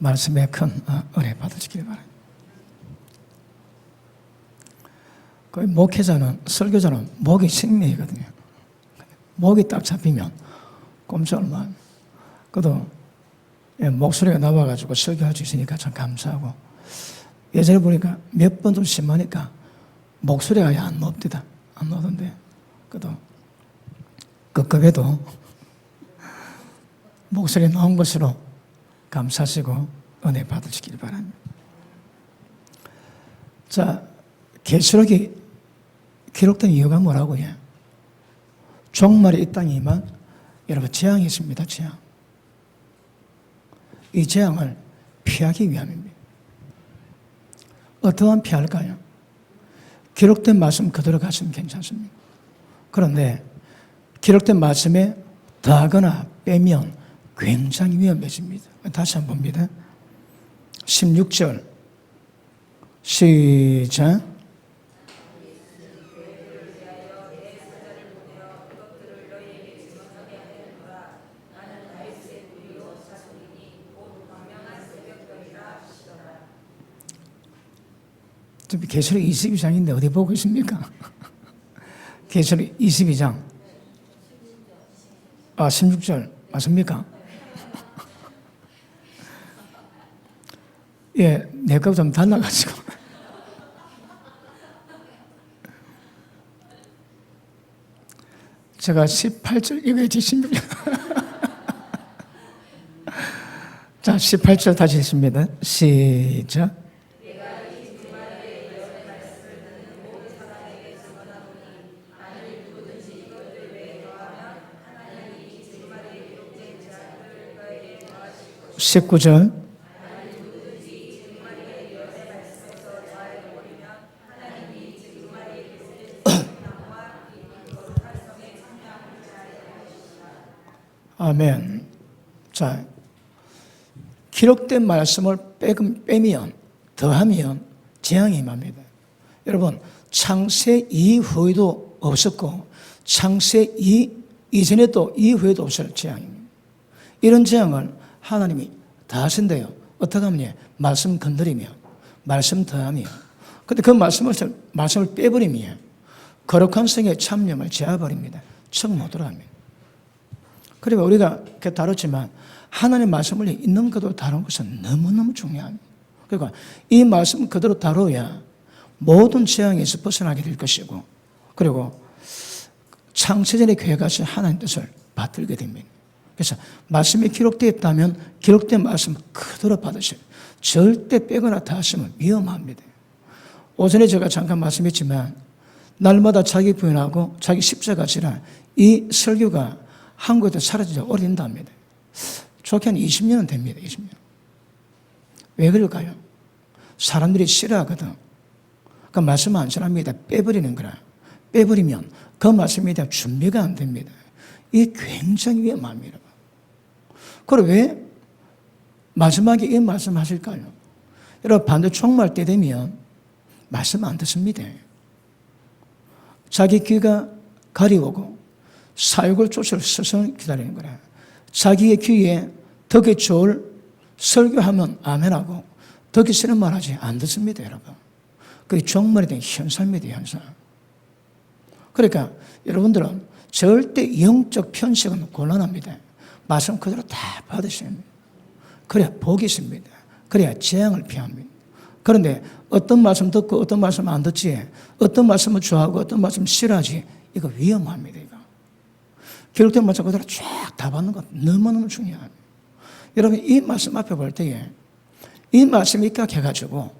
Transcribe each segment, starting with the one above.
말씀에 큰 은혜 받으시길 바랍니다. 그 목회자는, 설교자는 목이 생명이거든요. 목이 딱 잡히면 꼼짝을 못 합니다. 그래도 목소리가 나와가지고 설교할 수 있으니까 참 감사하고, 예전에 보니까 몇 번 좀 심하니까 목소리가 안 높디다. 안 나오던데, 그래도 급급해도 목소리 나온 것으로 감사하시고 은혜 받으시길 바랍니다. 자, 계시록이 기록된 이유가 뭐라고요? 종말이 이 땅이지만 여러분 재앙이 있습니다. 재앙. 이 재앙을 피하기 위함입니다. 어떠한 피할까요? 기록된 말씀 그대로 가시면 괜찮습니다. 그런데 기록된 말씀에 더하거나 빼면 굉장히 위험해집니다. 다시 한번 봅니다. 16절 시작. 계시록 22장인데 어디 보고 있습니까? 계시록 22장 16절 맞습니까? 예, 내 거 좀 달라가지고. 제가 18절, 이거 16절. 자, 18절 다시 했습니다. 시작. (19절) 아멘. 자, 기록된 말씀을 빼면, 더하면 재앙이 임합니다. 여러분, 창세 이후에도 없었고, 창세 이전에도 이후에도 없을 재앙입니다. 이런 재앙을 하나님이 다 하신대요. 어떻게 하면 말씀 건드리며, 말씀 더하며. 근데 그 말씀을 빼버리면 거룩한 성의 참념을 제어버립니다. 척 못 들어갑니다. 그리고 우리가 다뤘지만 하나님의 말씀을 있는 그대로 다루는 것은 너무너무 중요합니다. 그러니까 이 말씀 그대로 다뤄야 모든 재앙에서 벗어나게 될 것이고, 그리고 창세전의 교회같이 하나님 뜻을 받들게 됩니다. 그래서 말씀이 기록되어 있다면 기록된 말씀 그대로 받으셔요. 절대 빼거나 더하시면 위험합니다. 오전에 제가 잠깐 말씀했지만 날마다 자기 부인하고 자기 십자가 지라 이 설교가 한국에도 사라진 지 오래된답니다. 좋게 한 20년은 됩니다. 20년. 왜 그럴까요? 사람들이 싫어하거든. 그 말씀 안 전합니다. 빼버리는 거라. 빼버리면 그 말씀에 대한 준비가 안 됩니다. 이게 굉장히 위험합니다. 그럼 왜 마지막에 이 말씀 하실까요? 여러분, 반대 종말 때 되면 말씀 안 듣습니다. 자기 귀가 가리우고 사육을 쫓을 스승을 기다리는 거라. 자기의 귀에 덕이 좋을 설교하면 아멘하고 덕이 싫은 말하지 안 듣습니다, 여러분. 그게 종말에 대한 현상입니다, 현상. 그러니까 여러분들은 절대 영적 편식은 곤란합니다. 말씀 그대로 다 받으셔야 합니다. 그래야 복이 있습니다. 그래야 재앙을 피합니다. 그런데 어떤 말씀 듣고 어떤 말씀 안 듣지, 어떤 말씀을 좋아하고 어떤 말씀 싫어하지, 이거 위험합니다. 이거 기록된 말씀 그대로 쫙 다 받는 것 너무너무 중요합니다. 여러분, 이 말씀 앞에 볼 때에 이 말씀이 입각해가지고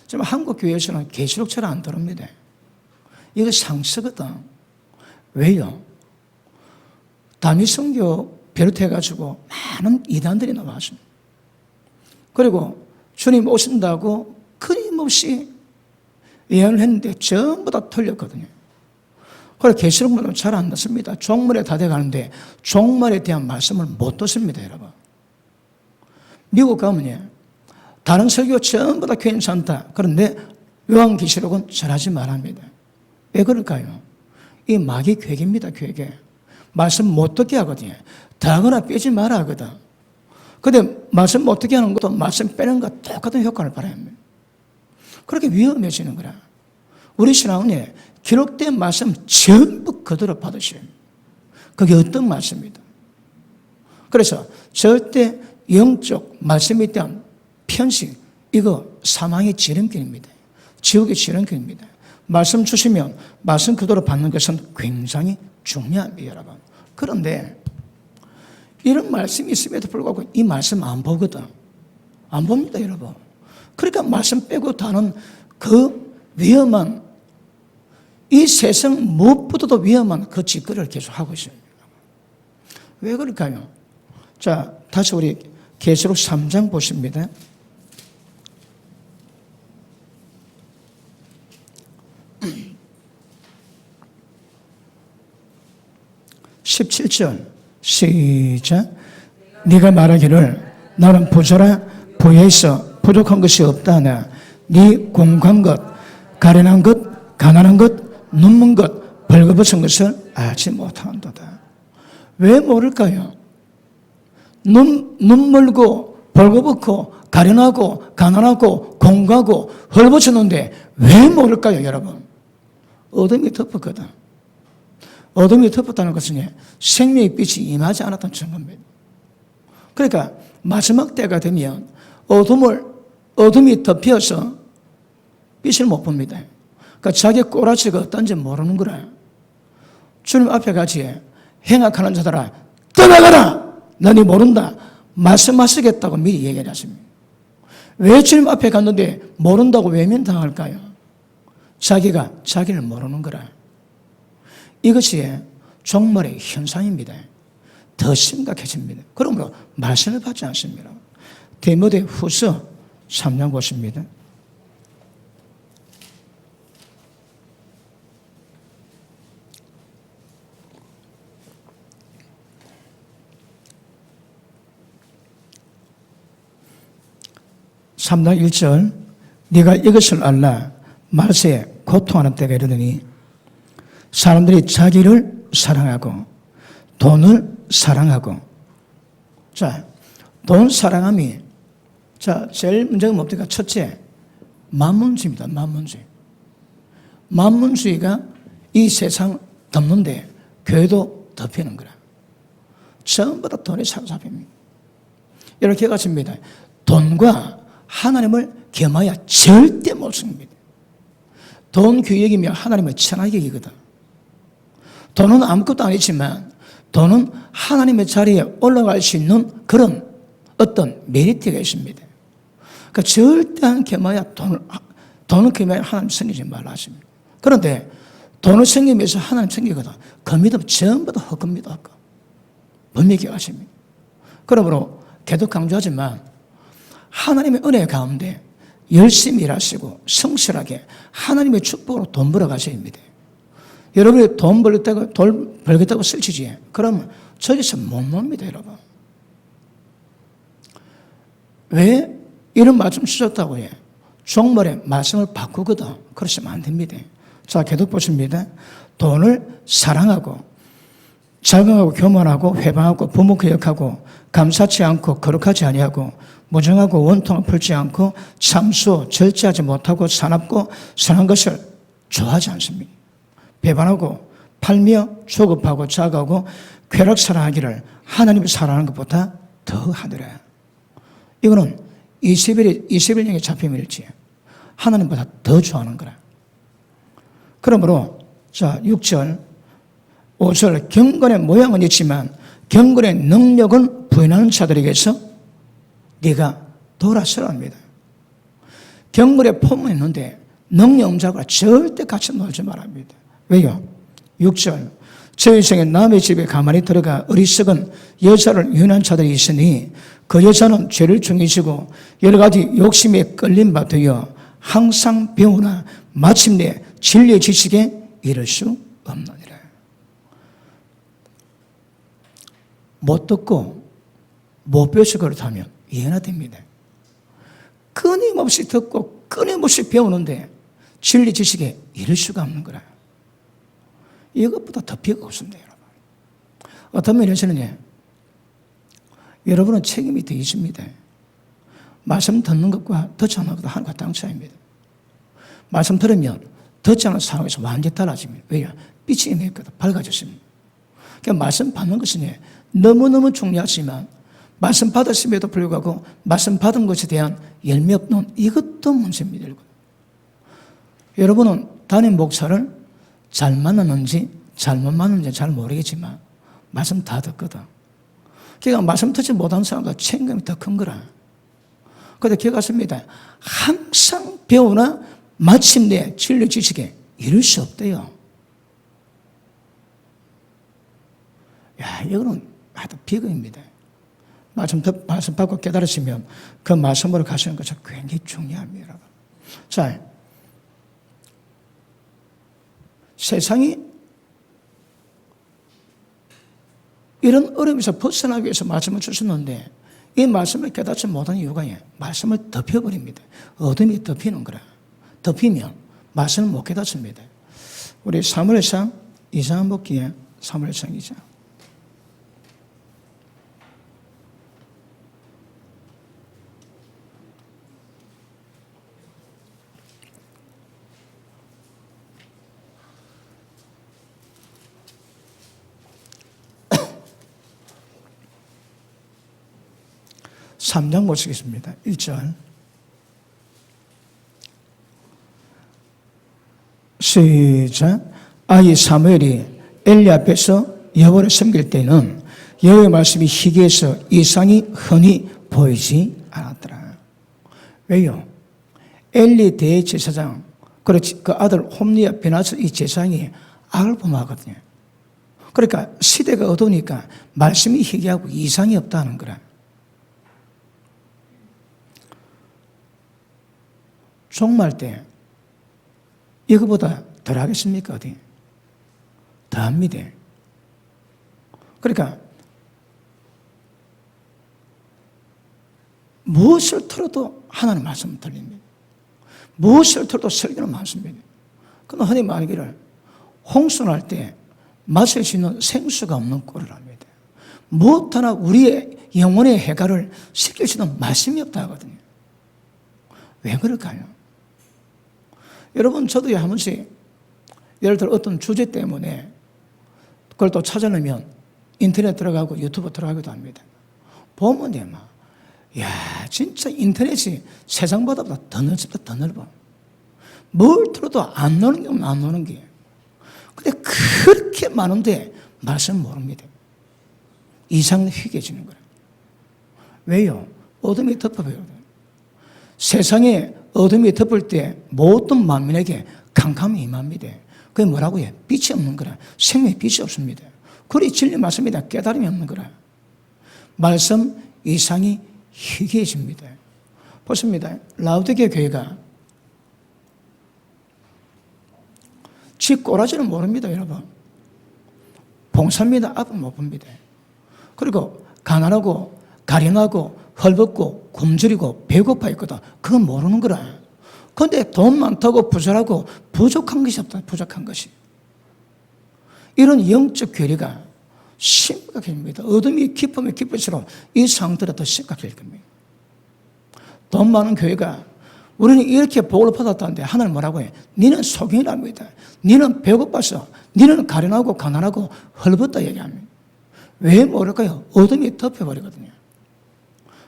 지금 한국 교회에서는 계시록처럼 안 들읍니다. 이거 상처거든. 왜요? 다미 선교 비롯해가지고 많은 이단들이 나왔습니다. 그리고 주님 오신다고 끊임없이 예언을 했는데 전부 다 틀렸거든요. 그래서 계시록만 잘 안 듣습니다. 종말에 다 돼가는데 종말에 대한 말씀을 못 듣습니다, 여러분. 미국 가면요, 다른 설교 전부 다 괜찮다. 그런데 요한계시록은 전하지 말합니다. 왜 그럴까요? 이 마귀 괴계입니다, 괴계. 말씀 못 듣게 하거든요. 더하거나 빼지 마라 하거든. 근데 말씀 어떻게 하는 것도 말씀 빼는 것 똑같은 효과를 발휘합니다. 그렇게 위험해지는 거라. 우리 신앙은 기록된 말씀 전부 그대로 받으셔야 합니다. 그게 어떤 말씀입니다. 그래서 절대 영적 말씀에 대한 편식, 이거 사망의 지름길입니다. 지옥의 지름길입니다. 말씀 주시면 말씀 그대로 받는 것은 굉장히 중요합니다, 여러분. 그런데 이런 말씀이 있음에도 불구하고 이 말씀 안 보거든. 안 봅니다, 여러분. 그러니까 말씀 빼고 다는 그 위험한, 이 세상 무엇보다도 위험한 그 짓거리를 계속 하고 있습니다. 왜 그럴까요? 자, 다시 우리 계시록 3장 보십니다. 17절 시작. 네가 말하기를 나는 부자라 부에 있어 부족한 것이 없다 하나 네 공고한 것, 가련한 것, 가난한 것, 눈먼 것, 벌거벗은 것을 알지 못한도다. 왜 모를까요? 눈멀고 벌거벗고 가련하고 가난하고 공고하고 헐벗었는데 왜 모를까요, 여러분? 어둠이 덮었거든. 어둠이 덮었다는 것은 생명의 빛이 임하지 않았던 증거입니다. 그러니까 마지막 때가 되면 어둠이 덮여서 빛을 못 봅니다. 그러니까 자기 꼬라지가 어떤지 모르는 거라. 주님 앞에 같이 행악하는 자들아 떠나가라! 너니 모른다. 말씀하시겠다고 미리 얘기를 하십니다. 왜 주님 앞에 갔는데 모른다고 외면당할까요? 자기가 자기를 모르는 거라. 이것이 종말의 현상입니다. 더 심각해집니다. 그러므로 말씀을 받지 않습니다. 디모데후서 3장 보십니다. (3장 1절) 네가 이것을 알라. 말세에 고통하는 때가 이르더니 사람들이 자기를 사랑하고 돈을 사랑하고. 자, 돈 사랑함이, 자, 제일 문제가 뭡니까? 첫째, 만문주의입니다. 만문주의. 만문주의가 이 세상 덮는데 교회도 덮이는 거라. 전부 다 돈이 사로잡힙니다. 이렇게 가십니다. 돈과 하나님을 겸하여 절대 못 씁니다. 돈 교역이며 하나님의 천하격이거든. 돈은 아무것도 아니지만 돈은 하나님의 자리에 올라갈 수 있는 그런 어떤 메리트가 있습니다. 그러니까 절대 겸하여 돈을 겸하여 하나님 섬기지 말라 하십니다. 그런데 돈을 섬기면서 하나님 섬기거든. 그 믿음 전부 다 헛겁니다. 분명히 하십니다. 그러므로 계속 강조하지만 하나님의 은혜 가운데 열심히 일하시고 성실하게 하나님의 축복으로 돈 벌어 가셔야 합니다. 여러분이 돈 벌겠다고 설치지. 그러면 저기서 못 놉니다, 여러분. 왜 이런 말씀 쓰셨다고 해? 종말에 말씀을 바꾸거든. 그러시면 안 됩니다. 자, 계속 보십니다. 돈을 사랑하고 자긍하고 교만하고 회방하고 부모교역하고 감사치 않고 거룩하지 아니하고 무정하고 원통을 풀지 않고 참수 절제하지 못하고 사납고 선한 것을 좋아하지 않습니다. 배반하고 팔며 조급하고 작아하고 쾌락 사랑하기를 하나님을 사랑하는 것보다 더 하더라. 이거는 이세벨령의 잡힘일지 하나님보다 더 좋아하는 거라. 그러므로 자 6절 5절 경건의 모양은 있지만 경건의 능력은 부인하는 자들에게서 네가 돌아서라 합니다. 경건의 폼은 있는데 능력 없는 자가 절대 같이 놀지 말합니다. 왜요? 6절 저 인생에 남의 집에 가만히 들어가 어리석은 여자를 유인한 자들이 있으니 그 여자는 죄를 중이시고 여러 가지 욕심에 끌린 바 되어 항상 배우나 마침내 진리의 지식에 이를 수 없느니라. 못 듣고 못 배워서 그렇다면 이해나 됩니다. 끊임없이 듣고 끊임없이 배우는데 진리 지식에 이를 수가 없는 거라. 이것보다 더 피가 없습니다, 여러분. 어떤 면에서는 여러분은 책임이 더 있습니다. 말씀 듣는 것과 듣지 않는 것과 하나가 다른 차이입니다. 말씀 들으면 듣지 않는 상황에서 완전히 달라집니다. 왜요? 빛이 임했거든. 밝아졌습니다. 그러니까 말씀 받는 것은 너무너무 중요하지만 말씀 받았음에도 불구하고 말씀 받은 것에 대한 열매 없는 이것도 문제입니다. 여러분은 담임 목사를 잘 만났는지 잘못 만났는지 잘 모르겠지만 말씀 다 듣거든. 그러니까 말씀 듣지 못한 사람보다 책임감이 더 큰 거라. 그런데 기억하십니다. 항상 배우나 마침내 진리 지식에 이룰 수 없대요. 야, 이거는 아주 비극입니다. 말씀 받고 깨달으시면 그 말씀으로 가시는 것이 굉장히 중요합니다. 자, 세상이 이런 어려움에서 벗어나기 위해서 말씀을 주셨는데 이 말씀을 깨닫지 못한 이유가 말씀을 덮여버립니다. 어둠이 덮이는 거라. 덮이면 말씀을 못 깨닫습니다. 우리 사무엘상 2장 볼게요. 사무엘상 2장. 삼장 보시겠습니다. 1절. 시작. 아이 사무엘이 엘리 앞에서 여호와를 섬길 때는 여호와의 말씀이 희귀해서 이상이 흔히 보이지 않았더라. 왜요? 엘리 대제사장, 그렇지, 그 아들 홈리와 베나스 이 제사장이 악을 범하거든요. 그러니까 시대가 어두우니까 말씀이 희귀하고 이상이 없다는 거라. 종말 때 이거보다 덜 하겠습니까? 어디? 더 합니다. 그러니까 무엇을 틀어도 하나님 말씀을 들립니다. 무엇을 틀어도 설교는 많습니다. 그러나 흔히 말하기를 홍순할 때 마실 수 있는 생수가 없는 꼴을 합니다. 무엇 하나 우리의 영혼의 해가를 시킬 수 있는 말씀이 없다 하거든요. 왜 그럴까요? 여러분, 저도 한 번씩 예를 들어 어떤 주제 때문에 그걸 또 찾아내면 인터넷 들어가고 유튜브 들어가기도 합니다. 보면 야, 진짜 인터넷이 세상보다 더 넓다, 더 넓어. 뭘 들어도 안 노는 게 안 노는 게. 근데 그렇게 많은데 말씀 모릅니다. 이상 희귀해지는 거예요. 왜요? 어둠이 덮어버려요. 세상에 어둠이 덮을 때 모든 만민에게 캄캄이 임합니다. 그게 뭐라고 해요? 빛이 없는 거라. 생명의 빛이 없습니다. 그리 진리 말씀이다. 깨달음이 없는 거라. 말씀 이상이 희귀해집니다. 보십니다. 라우디게 교회가 지 꼬라지는 모릅니다, 여러분. 봉사입니다. 앞은 못 봅니다. 그리고 가난하고 가련하고 헐벗고 굶주리고 배고파 있거든. 그건 모르는 거라. 그런데 돈 많다고 부자라고 부족한 것이 없다. 부족한 것이. 이런 영적 괴리가 심각합니다. 어둠이 깊으면 깊을수록 이 상태가 더 심각할 겁니다. 돈 많은 교회가 우리는 이렇게 복을 받았다는데 하나님 뭐라고 해? 너는 속인이랍니다. 너는 배고파서 너는 가련하고 가난하고 헐벗다 얘기합니다. 왜 모를까요? 어둠이 덮여버리거든요.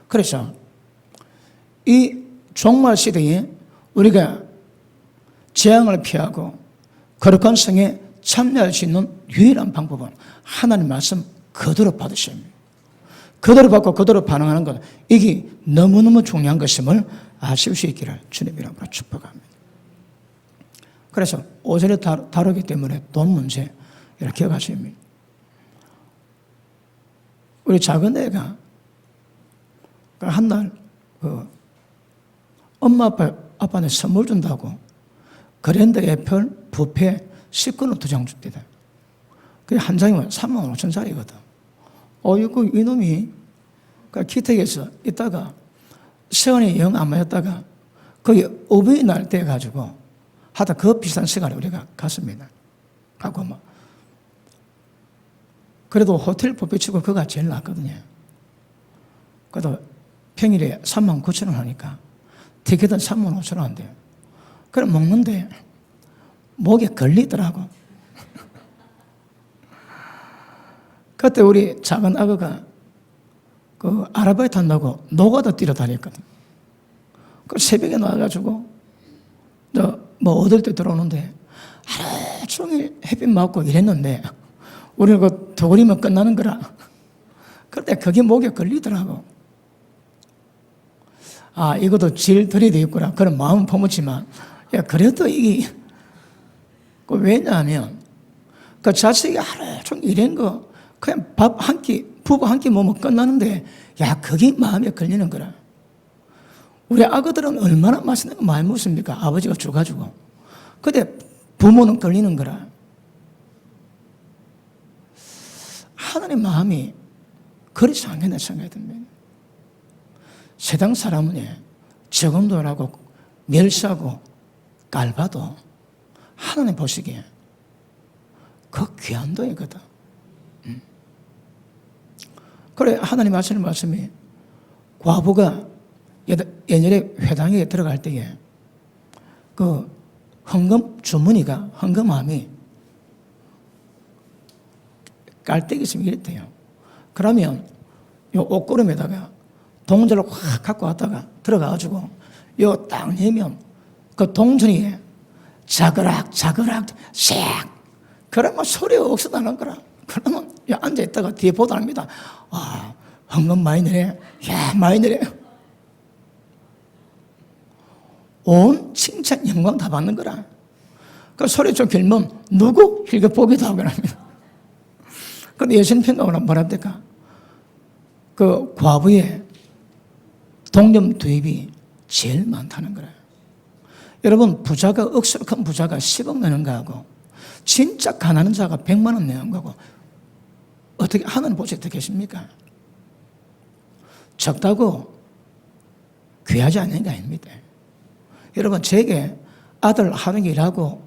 그래서 이 종말 시대에 우리가 재앙을 피하고 거룩한 성에 참여할 수 있는 유일한 방법은 하나님 말씀 그대로 받으셔야 합니다. 그대로 받고 그대로 반응하는 것, 이게 너무너무 중요한 것임을 아실 수 있기를 주님 이름으로 축복합니다. 그래서 오전에 다루기 때문에 돈 문제 이렇게 기억하셔야 합니다. 우리 작은 애가 한날 엄마 아빠한테 선물 준다고 그랜드 애플 뷔페 식권을 2장 줍니다. 그게 한 장이면 35,000원짜리거든. 이놈이 기택에서 있다가 시간이 영 안 맞았다가 거기 어버이날 때 가지고 하다 그 비싼 시간에 우리가 갔습니다. 가고 그래도 호텔 뷔페 치고 그가 제일 낫거든요. 그래도 평일에 39,000원 하니까 티켓은 35,000원 한대요. 그럼 먹는데 목에 걸리더라고. 그때 우리 작은 아가가 그 아르바이트 한다고 노가다 뛰러 다녔거든. 그 새벽에 나와가지고 뭐 얻을 때 들어오는데 하루 종일 햇빛 맞고 이랬는데 우리는 그 도그리면 끝나는 거라. 그때 그게 목에 걸리더라고. 아, 이것도 질 들이대 있구나. 그런 마음은 품었지만, 야, 그래도 이게, 왜냐하면, 그 자식이 하루 종일 이런 거, 그냥 밥 한 끼, 부부 한 끼 먹으면 끝나는데, 야, 그게 마음에 걸리는 거라. 우리 아그들은 얼마나 맛있는 거 많이 먹습니까? 아버지가 줘가지고. 근데 부모는 걸리는 거라. 하나님 마음이 그렇지 않겠나 생각이 듭니다. 세상 사람은 적은 돈하고 멸시하고 깔봐도 하나님 보시기에 그 귀한 돈이거든. 그래, 하나님 하시는 말씀이 과부가 예전에 회당에 들어갈 때에 그 헌금 주머니가 헌금함이 깔때기 있으면 이랬대요. 그러면 요 옷걸음에다가 동전을 확 갖고 왔다가 들어가가지고 요 딱 내면 그 동전이 자그락 씩 그러면 소리가 없어나는 거라. 그러면 앉아있다가 뒤에 보도 합니다. 아, 헌금 많이 내네. 야, 많이 내네. 온 칭찬 영광 다 받는 거라. 그 소리 좀 길면 누구? 이렇게 보기도 하고 합니다. 근데 예수님 평가가 뭐랍니까? 그 과부의 동점 투입이 제일 많다는 거예요. 여러분, 부자가 억수로 큰 부자가 10억 내는 거하고 진짜 가난한 자가 100만 원 내는 거고 어떻게 하나님 보시 어떻게 계십니까? 적다고 귀하지 않는 게 아닙니다. 여러분, 제게 아들 하는 게 일하고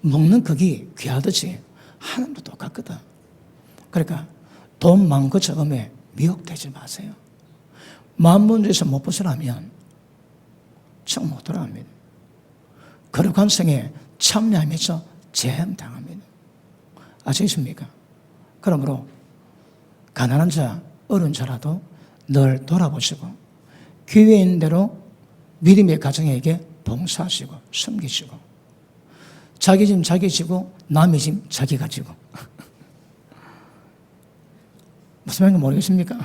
먹는 그게 귀하듯이 하나님도 똑같거든. 그러니까 돈 많고 적음에 미혹되지 마세요. 만문에서 못 벗어나면 정 못 돌아갑니다. 거룩한 성에 참여하면서 재앙당합니다. 아시겠습니까? 그러므로 가난한 자, 어려운 자라도 늘 돌아보시고 기회 있는 대로 믿음의 가정에게 봉사하시고 섬기시고 자기 짐 자기 지고 남의 짐 자기가 지고 무슨 말인지 모르겠습니까?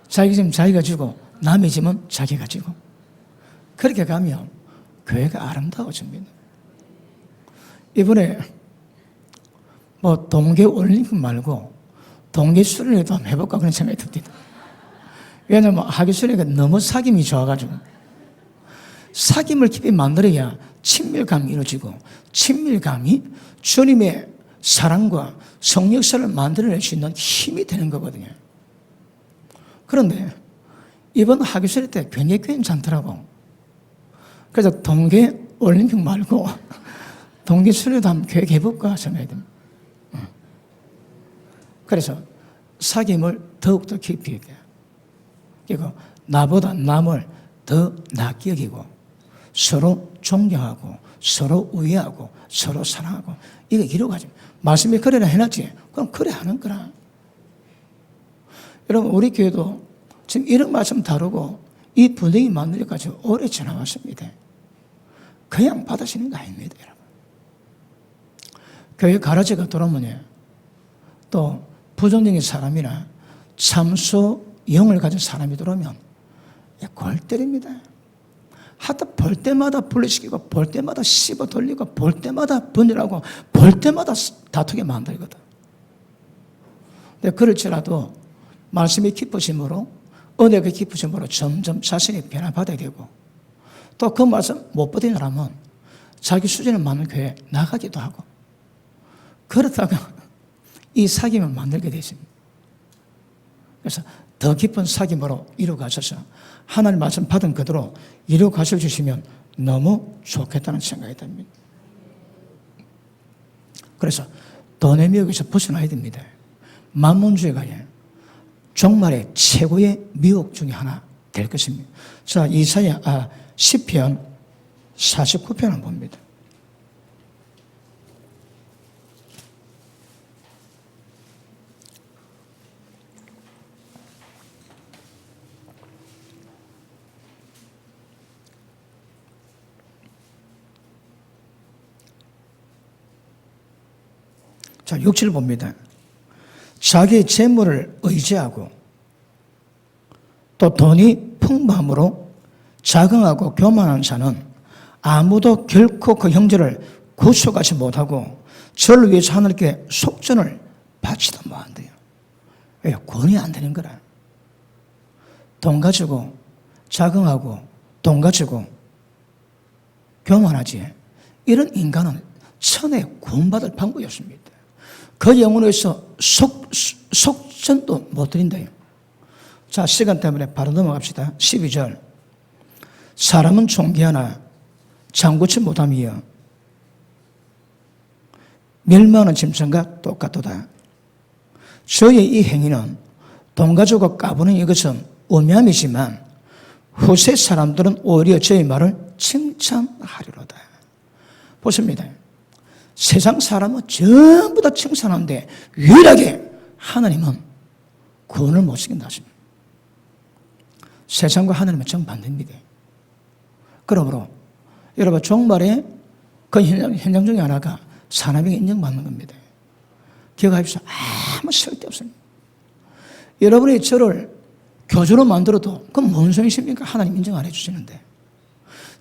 자기 짐 자기가 지고 남의 짐은 자기가 지고 그렇게 가면 교회가 아름다워집니다. 이번에 뭐 동계 올림픽 말고 동계 수련회도 한번 해볼까 그런 생각이 듭니다. 왜냐하면 하기 수련회가 너무 사귐이 좋아가지고 사귐을 깊이 만들어야 친밀감이 이루어지고 친밀감이 주님의 사랑과 성역사를 만들어낼 수 있는 힘이 되는 거거든요. 그런데 이번 하기수련 때 굉장히 괜찮더라고. 그래서 동계 올림픽 말고 동계 수련도 한번 계획해볼까 생각이 듭니다. 그래서 사귐을 더욱더 깊이 있게 그리고 나보다 남을 더 낫게 여기고 서로 존경하고 서로 우애하고 서로 사랑하고 이거 이루어가지고 말씀이 그래라 해놨지 그럼 그래 하는 거라. 여러분 우리 교회도 지금 이런 말씀 다루고 이 분위기 만들기까지 오래 지나왔습니다. 그냥 받으시는 거 아닙니다. 여러분. 교회 가라지가 들어오면 또 부정적인 사람이나 참소 영을 가진 사람이 들어오면 골 때립니다. 하다 볼 때마다 분리시키고 볼 때마다 씹어 돌리고 볼 때마다 분열하고 볼 때마다 다투게 만들거든. 근데 그럴지라도 말씀이 깊으심으로 은혜가 깊으심으로 점점 자신이 변화받아야 되고 또 그 말씀 못 버티는 사람은 자기 수준에 맞는 교회에 나가기도 하고 그렇다가 이 사귐을 만들게 되십니다. 그래서 더 깊은 사귐으로 이루어가셔서 하나님 말씀 받은 그대로 이루어가실 주시면 너무 좋겠다는 생각이 듭니다. 그래서 돈의 미혹에서 벗어나야 됩니다. 만문주의가 정말의 최고의 미혹 중에 하나 될 것입니다. 자, 시편 49편을 봅니다. 자, 6절 봅니다. 자기 재물을 의지하고 또 돈이 풍부함으로 자긍하고 교만한 자는 아무도 결코 그 형제를 구속하지 못하고 저를 위해서 하늘께 속전을 바치도 못한대요. 왜? 권이 안 되는 거라. 돈 가지고 자긍하고 돈 가지고 교만하지. 이런 인간은 천에 구원받을 방법이 없습니다. 그 영혼에서 속전도 못 드린대요. 자, 시간 때문에 바로 넘어갑시다. 12절. 사람은 존귀하나 장구치 못함이여 멸망하는 짐승과 똑같도다. 저의 이 행위는 돈 가지고 까부는 이것은 우매함이지만 후세 사람들은 오히려 저의 말을 칭찬하리로다. 보십니다. 세상 사람은 전부 다 칭찬하는데 유일하게 하나님은 구원을 못 시킨다 하십니다. 세상과 하나님은 정반대입니다. 그러므로 여러분 종말에 그 현장 중에 하나가 사람에게 인정받는 겁니다. 기억하십시오. 아무 쓸데없습니다. 여러분이 저를 교주로 만들어도 그건 뭔 소용이십니까? 하나님 인정 안 해주시는데.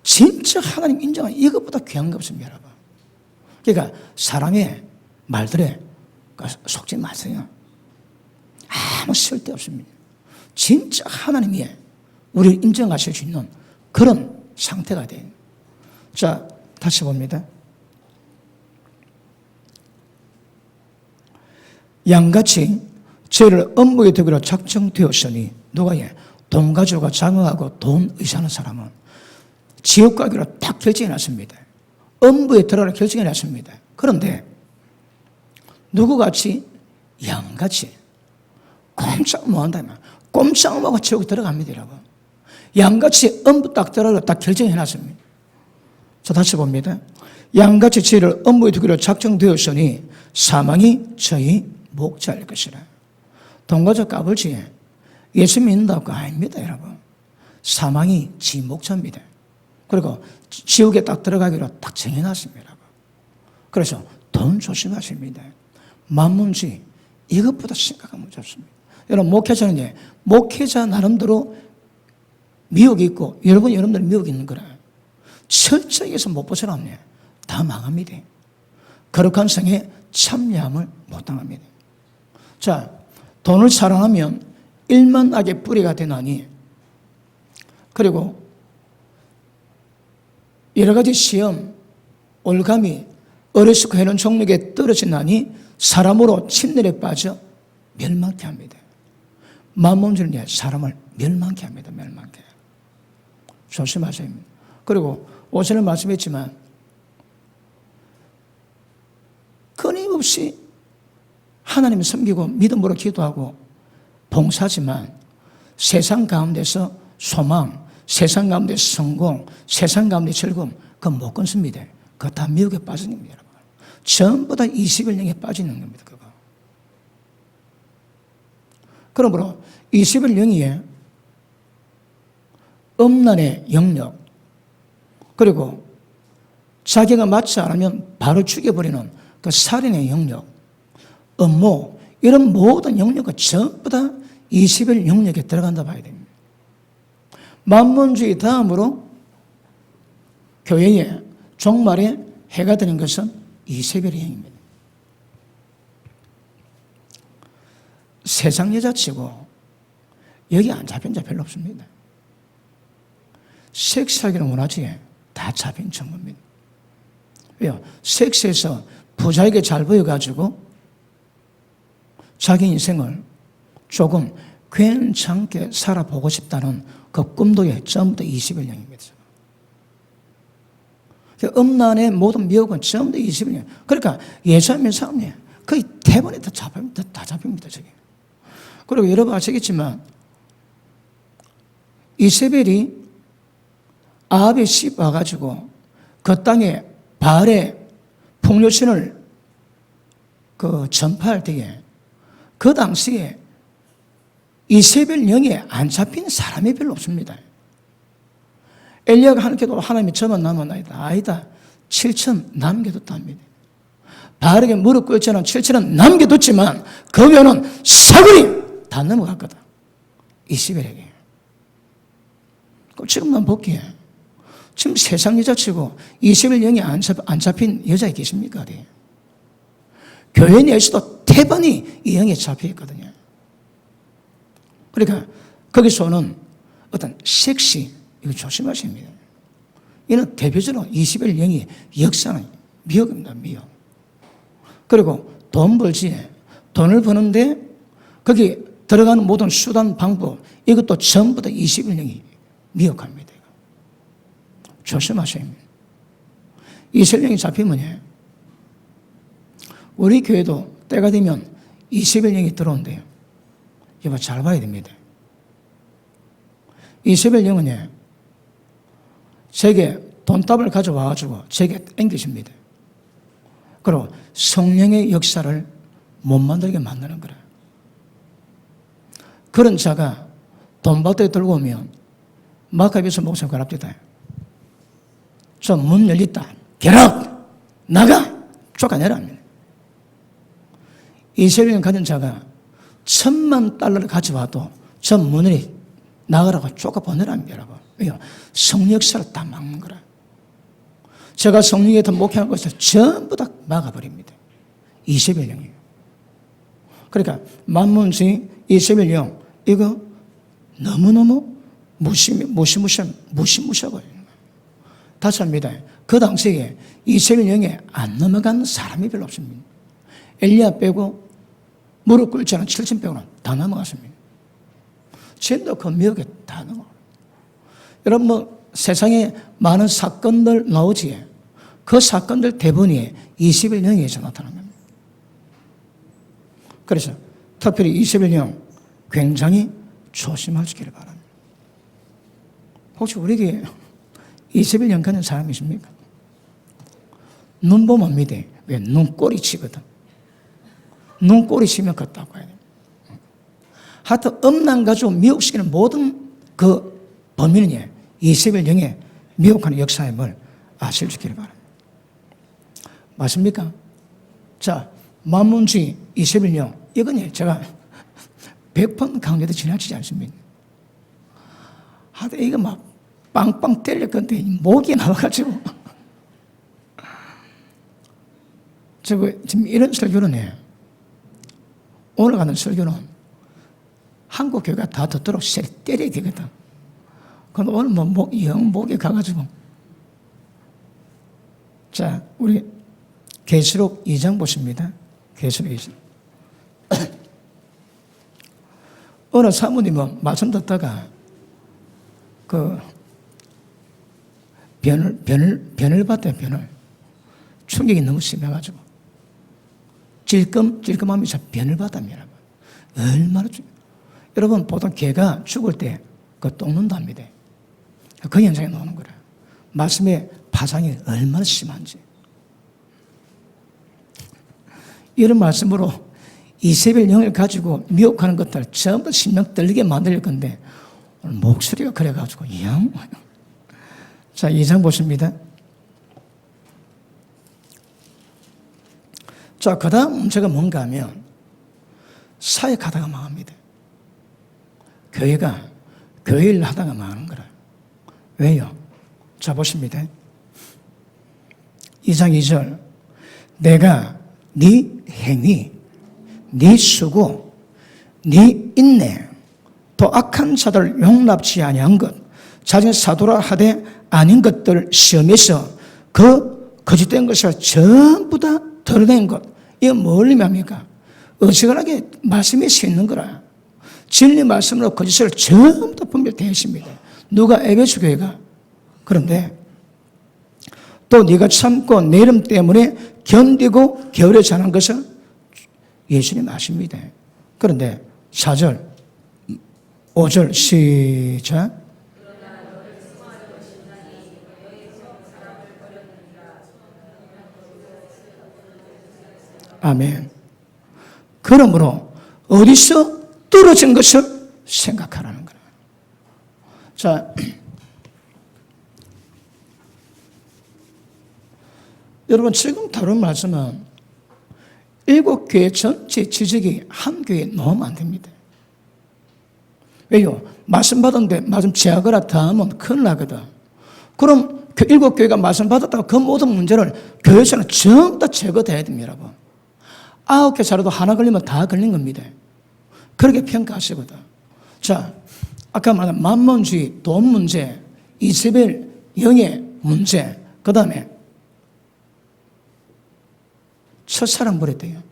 진짜 하나님 인정은 이것보다 귀한 게 없습니다, 여러분. 그러니까 사람의 말들에 속지 마세요. 아무 쓸데없습니다. 진짜 하나님이 우리를 인정하실 수 있는 그런 상태가 돼요. 자, 다시 봅니다. 양같이 죄를 엄무에 두기로 작정되었으니 누가 돈 가지고 장어하고 돈 의지하는 사람은 지옥 가기로 딱 결정해놨습니다. 엄부에 들어가라 결정해놨습니다. 그런데 누구같이? 양같이 꼼짝 못한다. 꼼짝 못하고 지옥에 들어갑니다, 여러분. 양같이 엄부 딱 들어가라 딱 결정해놨습니다. 자, 다시 봅니다. 양같이 죄를 엄부에 두기로 작정되었으니 사망이 저희 목자일 것이라. 돈 가지고 까불지 예수 믿는다고 아닙니다, 여러분. 사망이 지 목자입니다. 그리고 지옥에 딱 들어가기로 딱 정해놨습니다, 여러분. 그래서 돈 조심하십니다. 만문지 이것보다 심각한 문제 없습니다. 여러분 목회자는 목회자 나름대로 미혹이 있고 여러분들 미혹이 있는 거라. 철저히 해서 못 벗어나면 다 망합니다. 거룩한 성에 참여함을 못 당합니다. 자, 돈을 사랑하면 일만 악의 뿌리가 되나니 그리고 여러 가지 시험, 올감이 어리석고 해놓은 종력에 떨어지나니 사람으로 침례에 빠져 멸망케 합니다. 만몬주는 사람을 멸망케 합니다. 멸망케. 조심하셔야 합니다. 그리고 오전에 말씀했지만 끊임없이 하나님을 섬기고 믿음으로 기도하고 봉사하지만 세상 가운데서 소망, 세상 가운데서 성공, 세상 가운데 즐거움 그건 못 끊습니다. 그거 다 미혹에 빠지는 겁니다, 여러분. 전부 다 21년에 빠지는 겁니다, 그거. 그러므로 21년이에 음란의 영역 그리고 자기가 맞지 않으면 바로 죽여버리는 그 살인의 영역, 음모 이런 모든 영역은 전부 다 20일 영역에 들어간다 봐야 됩니다. 만문주의 다음으로 교회에 종말에 해가 되는 것은 이세벨의 행입니다. 세상 여자치고 여기 안 잡힌 자 별로 없습니다. 섹스하기는 원하지 다 잡힌 정보입니다. 왜요? 섹스에서 부자에게 잘 보여가지고 자기 인생을 조금 괜찮게 살아보고 싶다는 그 꿈도에 전부 다 21년입니다. 음란의 모든 미혹은 전부 다 21년. 그러니까 예수님의 삶이 거의 대부분이 다 잡힙니다. 저게. 그리고 여러분 아시겠지만 이세벨이 아합의 집 와가지고 그 땅에 바알의 풍요신을 전파할 때에 그 당시에 이세벨 영에 안 잡힌 사람이 별로 없습니다. 엘리야가 하나님께도 하나님이 저만 남았나이다. 아니다. 7천 남겨뒀답니다. 바알에게 무릎 꿇지는 7천은 남겨뒀지만 그 외에는 사거리 다 넘어갔거든. 이세벨에게. 지금 난 볼게요. 지금 세상 여자치고 이세벨 영에 안 잡힌 여자가 계십니까? 어디? 교회 내에서도 태반이 이 영에 잡혀 있거든요. 그러니까 거기서 오는 어떤 섹시, 이거 조심하셔야 합니다. 이는 대표적으로 이세벨 영이 역사는 미혹입니다. 미혹. 그리고 돈 벌지, 돈을 버는데 거기 들어가는 모든 수단, 방법, 이것도 전부 다 이세벨 영이 미혹합니다. 조심하셔야 합니다. 이세벨 영이 잡히면 우리 교회도 때가 되면 이세벨 영이 들어온대요. 이거 잘 봐야 됩니다. 이세벨 영은 제게 돈답을 가져와가지고 제게 땡기십니다. 그리고 성령의 역사를 못 만들게 만드는 거라. 그런 자가 돈밭에 들고 오면 마카비에서 목사님 가랍니다. 저 문 열렸다. get 나가! 쫓아내라 합니다. 이세벨 가진 자가 1,000,000달러를 가져와도 저 문을 나가라고 쫓아보내랍니다, 여러분. 왜요? 성령 역사를 다 막는 거라. 제가 성령에 더 목회하는 것을 전부 다 막아버립니다. 이세벨 영이에요. 그러니까 만문지 이세벨 영, 이거 너무너무 무시무시하고 다시 합니다. 그 당시에 이세벨 영에 안 넘어간 사람이 별로 없습니다. 엘리야 빼고 무릎 꿇지 않은 7천 빼고는 다 넘어갔습니다. 전도 그 미혹에 다 넘어가. 여러분 세상에 많은 사건들 나오지. 그 사건들 대부분이 이세벨 영에서 나타난 겁니다. 그래서 특별히 이세벨 영 굉장히 조심하시기를 바랍니다. 혹시 우리에게 이세벨 영 가진 사람이 있습니까? 눈 보면 믿어. 왜? 눈꼬리 치거든. 눈꼬리 치면 걷다고 해야 돼. 하여튼 음란 가지고 미혹시키는 모든 그 범인은 이세벨 영에 미혹하는 역사임을 아실 수 있기를 바랍니다. 맞습니까? 자, 만문주의 이세벨 영, 이건 제가 100번 강조도 지나치지 않습니다. 하여튼 이거 막 빵빵 때릴 건데 목이 나와가지고 지금 이런 설교는 오늘 가는 설교는 한국 교회가 다 듣도록 세게 때려야 되거든. 그럼 오늘 목에 가가지고. 자, 우리 계시록 2장 보십니다. 계시록 2장. 어느 사모님은 말씀 듣다가 변을 봤대요, 변을. 충격이 너무 심해가지고. 찔끔하면서 변을 받았습니다. 얼마나 여러분 보통 개가 죽을 때 그 똥눈답니다. 그 현상이 나오는 거라. 말씀의 파상이 얼마나 심한지. 이런 말씀으로 이세벨 영을 가지고 미혹하는 것들 전부 심령 떨리게 만들 건데 오늘 목소리가 그래가지고 자, 2장 보십니다. 자, 그 다음 문제가 뭔가 하면 사역하다가 망합니다. 교회가 교회 일 하다가 망하는 거라. 왜요? 자, 보십니다. 2장 2절. 내가 네 행위, 네 수고, 네 인내, 또 악한 자들 용납치 아니한 것, 자진 사도라 하되 아닌 것들 시험해서 그 거짓된 것을 전부 다 드러낸 것. 이거 뭘 의미합니까? 어지간하게 말씀이 서 있는 거라. 진리 말씀으로 거짓을 전부 다 분별되었습니다. 누가? 에베소 교회가. 그런데 또 네가 참고 내 이름 때문에 견디고 게으르 자는 것을 예수님 아십니다. 그런데 4절, 5절 시작. 아멘. 그러므로 어디서 떨어진 것을 생각하라는 거예요. 자, 여러분 지금 다룬 말씀은 7교회 전체 지적이 한 교회에 넣으면 안 됩니다. 왜요? 말씀 받았는데 말씀 제약을 다 하면 큰일 나거든. 그럼 그 7교회가 말씀 받았다고 그 모든 문제를 교회에서는 전부 다 제거돼야 됩니다, 여러분. 9개 살아도 하나 걸리면 다 걸린 겁니다. 그렇게 평가하시거든. 자, 아까 말한 만몬주의, 돈 문제, 이세벨 영의 문제, 그 다음에 첫사랑 버렸대요.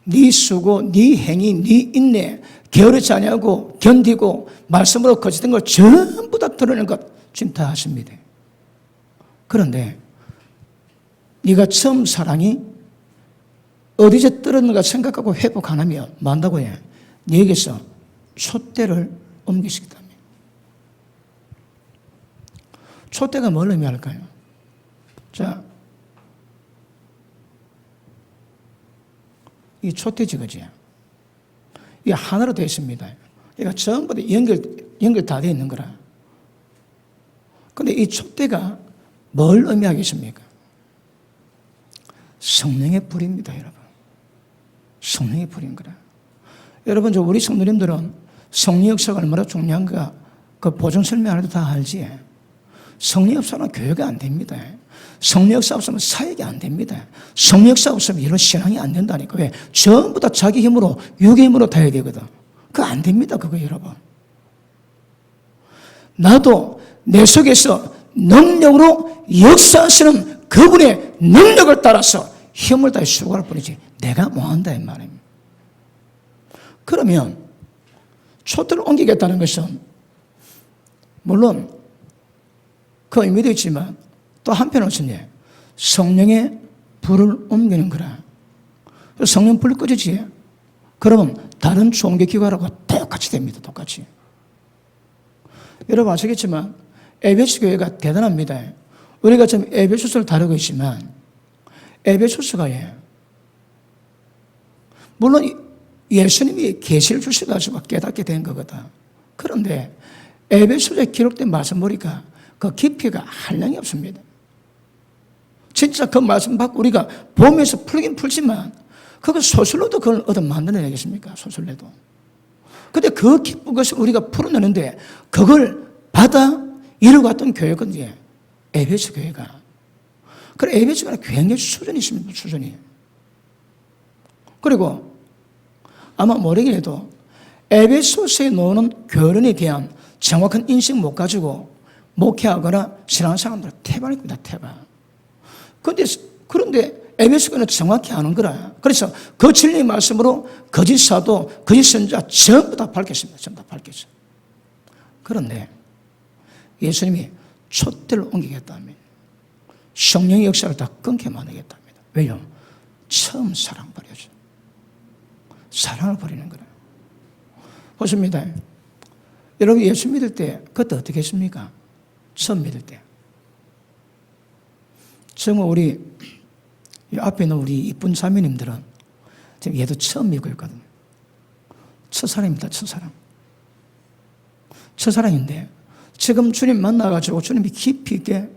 네 수고, 네 행위, 네 인내, 게으르지 아니하고 견디고 말씀으로 거짓된 걸 전부 다 드러내는 것 지금 다 하십니다. 그런데 네가 처음 사랑이 어디서 떨어졌는가 생각하고 회복 안 하면 뭐 한다고 해? 네에게서 촛대를 옮기시겠다며. 촛대가 뭘 의미할까요? 자, 이 촛대지, 그지? 이게 하나로 되어 있습니다. 얘가 전부 다 연결 다 되어 있는 거라. 근데 이 촛대가 뭘 의미하겠습니까? 성령의 불입니다, 여러분. 성령의 불인 거라. 여러분, 우리 성도님들은 성령 역사가 얼마나 중요한가 그 보증 설명 안 해도 다 알지. 성령 없으면 교회가 안 됩니다. 성령 역사 없으면 사역이 안 됩니다. 성령 역사 없으면 이런 신앙이 안 된다니까. 왜? 전부 다 자기 힘으로, 육의 힘으로 다 해야 되거든. 그거 안 됩니다, 그거 여러분. 나도 내 속에서 능력으로 역사하시는 그분의 능력을 따라서 힘을 다해 수고할 뿐이지 내가 뭐한다 이 말입니다. 그러면 촛대를 옮기겠다는 것은 물론 그 의미도 있지만 또 한편으로는 성령의 불을 옮기는 거라. 성령 불 꺼지지. 그러면 다른 종교기관하고 똑같이 됩니다. 똑같이. 여러분 아시겠지만 에베소 교회가 대단합니다. 우리가 지금 에베소서를 다루고 있지만 에베소서가 물론 예수님이 계시를 주셔가지고 깨닫게 된 거거든. 그런데 에베소서에 기록된 말씀 보니까 그 깊이가 한량이 없습니다. 진짜 그 말씀 받고 우리가 보면서 풀긴 풀지만 그거 소설로도 그걸 얻어 만들어내겠습니까? 소설로도. 근데 그 기쁜 것을 우리가 풀어내는데 그걸 받아 이루어갔던 교회가 이제 에베소 교회가. 그래, 에베소가 굉장히 수준이 있습니다. 수준이. 그리고 아마 모르긴 해도 에베소서에 나오는 교련에 대한 정확한 인식 못 가지고 목회하거나 신앙하는 사람들은 태반입니다. 태반. 그런데 에베소교는 정확히 아는 거라. 그래서 그 진리의 말씀으로 거짓 사도, 거짓 선지자 전부 다 밝혔습니다. 전부 다 밝혔어요. 그런데 예수님이 촛대를 옮기겠다며 성령의 역사를 다 끊게 만들겠답니다. 왜요? 처음 사랑 버려죠. 사랑을 버리는 거라. 보십니다. 여러분 예수 믿을 때 그때 어떻게 했습니까? 처음 믿을 때. 정말 우리 앞에 있는 우리 이쁜 자매님들은 지금 얘도 처음 믿고 있거든요. 첫사랑입니다. 첫사랑. 첫사랑인데 지금 주님 만나가지고 주님이 깊이 있게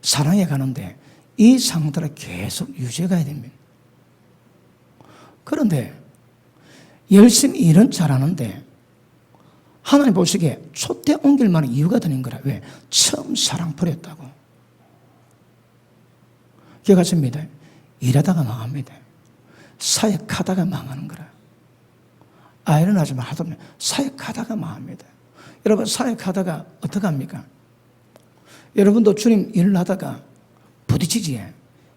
사랑해 가는데 이 상태를 계속 유지해가야 됩니다. 그런데 열심히 일은 잘하는데 하나님 보시기에 촛대 옮길 만한 이유가 되는 거라. 왜? 처음 사랑 버렸다고. 기억하십니다. 일하다가 망합니다. 사역하다가 망하는 거라. 아이를 낳지만 하다 보면 사역하다가 망합니다. 여러분 사역하다가 어떻게 합니까? 여러분도 주님 일을 하다가 부딪히지.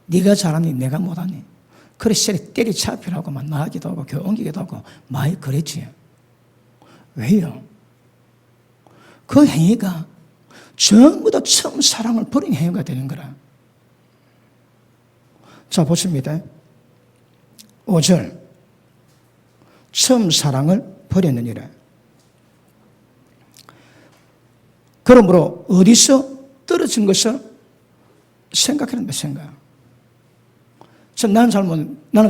네가 잘하니 내가 못하니. 그래 시절에 때리차피라고 막 나가기도 하고 교회 옮기기도 하고 많이 그랬지. 왜요? 그 행위가 전부 다 처음 사랑을 버린 행위가 되는 거라. 자 보십니다. 5절 처음 사랑을 버렸느니라. 그러므로 어디서 떨어진 것을 생각했는데 생각. 나는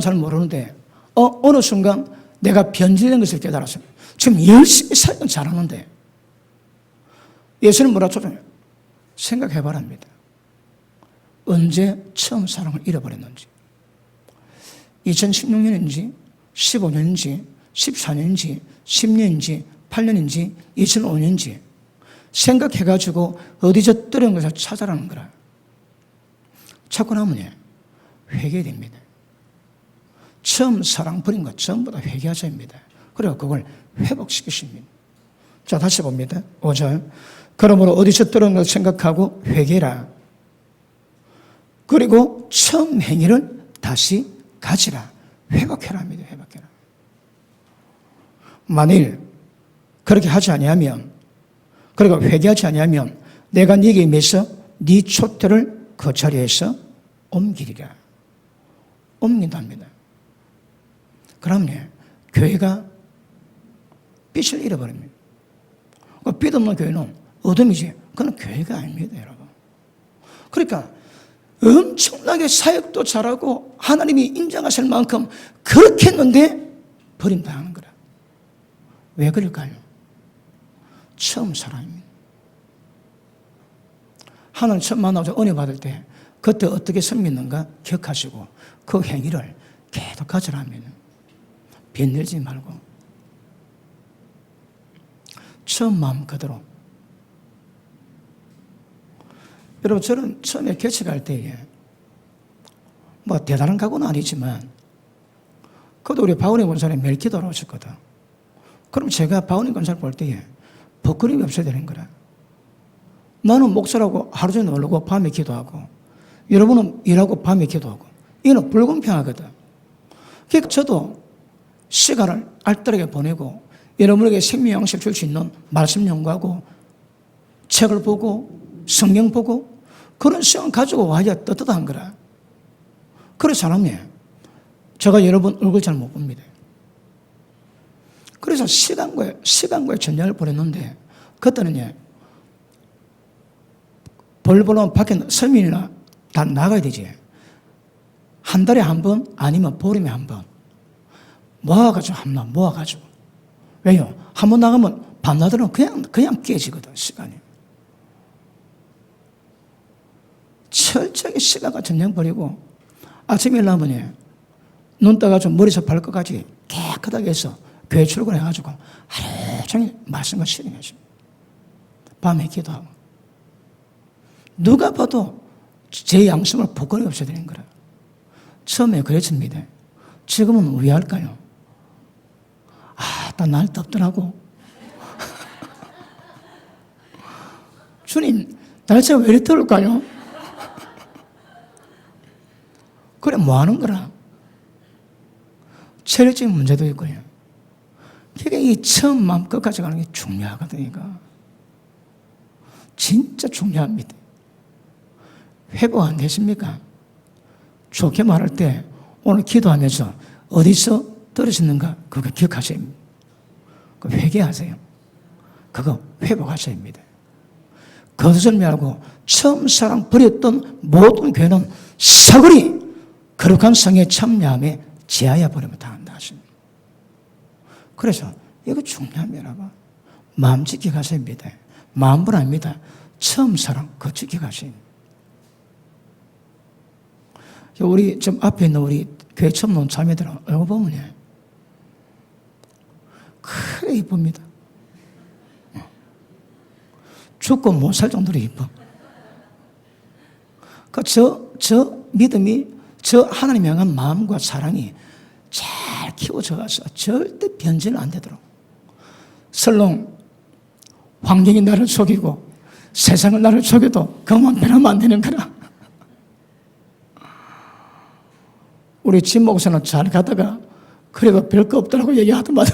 잘 모르는데 어느 순간 내가 변질된 것을 깨달았어요. 지금 열심히 사역은 잘하는데 예수는 뭐라 초청해요? 생각해봐랍니다. 언제 처음 사랑을 잃어버렸는지. 2016년인지 15년인지 14년인지 10년인지 8년인지 2005년인지 생각해가지고 어디서 떨어진 것을 찾아라는 거라. 찾고 나면 회개됩니다. 처음 사랑 버린 것 전부 다 회개하셔야 합니다. 그리고 그걸 회복시키십니다. 자, 다시 봅니다. 5절. 그러므로 어디서 떨어진 것을 생각하고 회개라. 그리고 처음 행위를 다시 가지라. 회복해라 합니다. 회복해라. 만일 그렇게 하지 아니하면, 그리고 회개하지 아니하면 내가 네게 임해서 네 촛대를 그 자리에서 옮기리라. 옮긴답니다. 그러면 교회가 빛을 잃어버립니다. 빛 없는 교회는 어둠이지. 그건 교회가 아닙니다, 여러분. 그러니까 엄청나게 사역도 잘하고 하나님이 인정하실 만큼 그렇게 했는데 버림당하는 거라. 왜 그럴까요? 처음 사랑입니다. 하나님 처음 만나서 은혜 받을 때 그때 어떻게 섬겼는가 기억하시고 그 행위를 계속 가져라 합니다. 빚내지 말고 처음 마음 그대로. 여러분, 저는 처음에 개척할 때에 뭐 대단한 각오는 아니지만 그것도 우리 박은희 권사님 멜기도로 오셨거든. 그럼 제가 박은희 권사를 볼 때에 벗거림이 없어야 되는 거라. 나는 목사라고 하루 종일 놀고 밤에 기도하고 여러분은 일하고 밤에 기도하고 이건 불공평하거든. 그러니까 저도 시간을 알뜰하게 보내고 여러분에게 생명 양식 줄 수 있는 말씀 연구하고 책을 보고 성경 보고 그런 시간 가지고 와야 떳떳한 거라. 그런 사람이 제가 여러분 얼굴 잘 못 봅니다. 그래서 시간과의 전략을 벌였는데 그때는 벌벌은 밖에 서민이나 다 나가야 되지. 한 달에 한 번 아니면 보름에 한 번 모아가지고 한 번 모아가지고. 왜요? 한 번 나가면 밤낮으로는 그냥 깨지거든, 시간이. 철저하게 시간과 전쟁 버리고 아침에 일어나면 눈 떠가지고 머리에서 발끝까지 깨끗하게 해서 교회 출근해가지고 하루 종일 말씀과 실행하십니다. 밤에 기도하고. 누가 봐도 제 양심을 복권이 없어야 되는 거라. 처음에 그랬습니다. 지금은 왜 할까요? 날 덥더라고. 주님, 날씨가 왜 이리 더울까요? 그래, 뭐 하는 거라? 체력적인 문제도 있고요. 그러니까 이 처음 마음 끝까지 가는 게 중요하거든요. 진짜 중요합니다. 회복 안 되십니까? 좋게 말할 때 오늘 기도하면서 어디서 떨어졌는가 그거 기억하셔야 합니다. 그거 회개하세요. 그거 회복하셔야 합니다. 거두절미하고 처음 사랑 버렸던 모든 교회는 서글이 거룩한 성에 참여함에 제하여 버리면 당한다 하십니다. 그래서 이거 중요합니다. 여러분. 마음 지켜 가셔야 합니다. 마음분 아닙니다. 처음 사랑 그거 지켜 가셔야 합니다. 우리 좀 앞에 있는 우리 교회 처음 온 자매들은 얼굴 보면 그래 이쁩니다. 죽고 못 살 정도로 이뻐. 저 믿음이, 저 하나님 향한 마음과 사랑이 잘 키워져가서 절대 변질은 안 되도록. 설령 환경이 나를 속이고 세상은 나를 속여도 그만 변하면 안 되는 거라. 우리 진 목사는 잘 가다가 그래도 별거 없더라고 얘기하더만.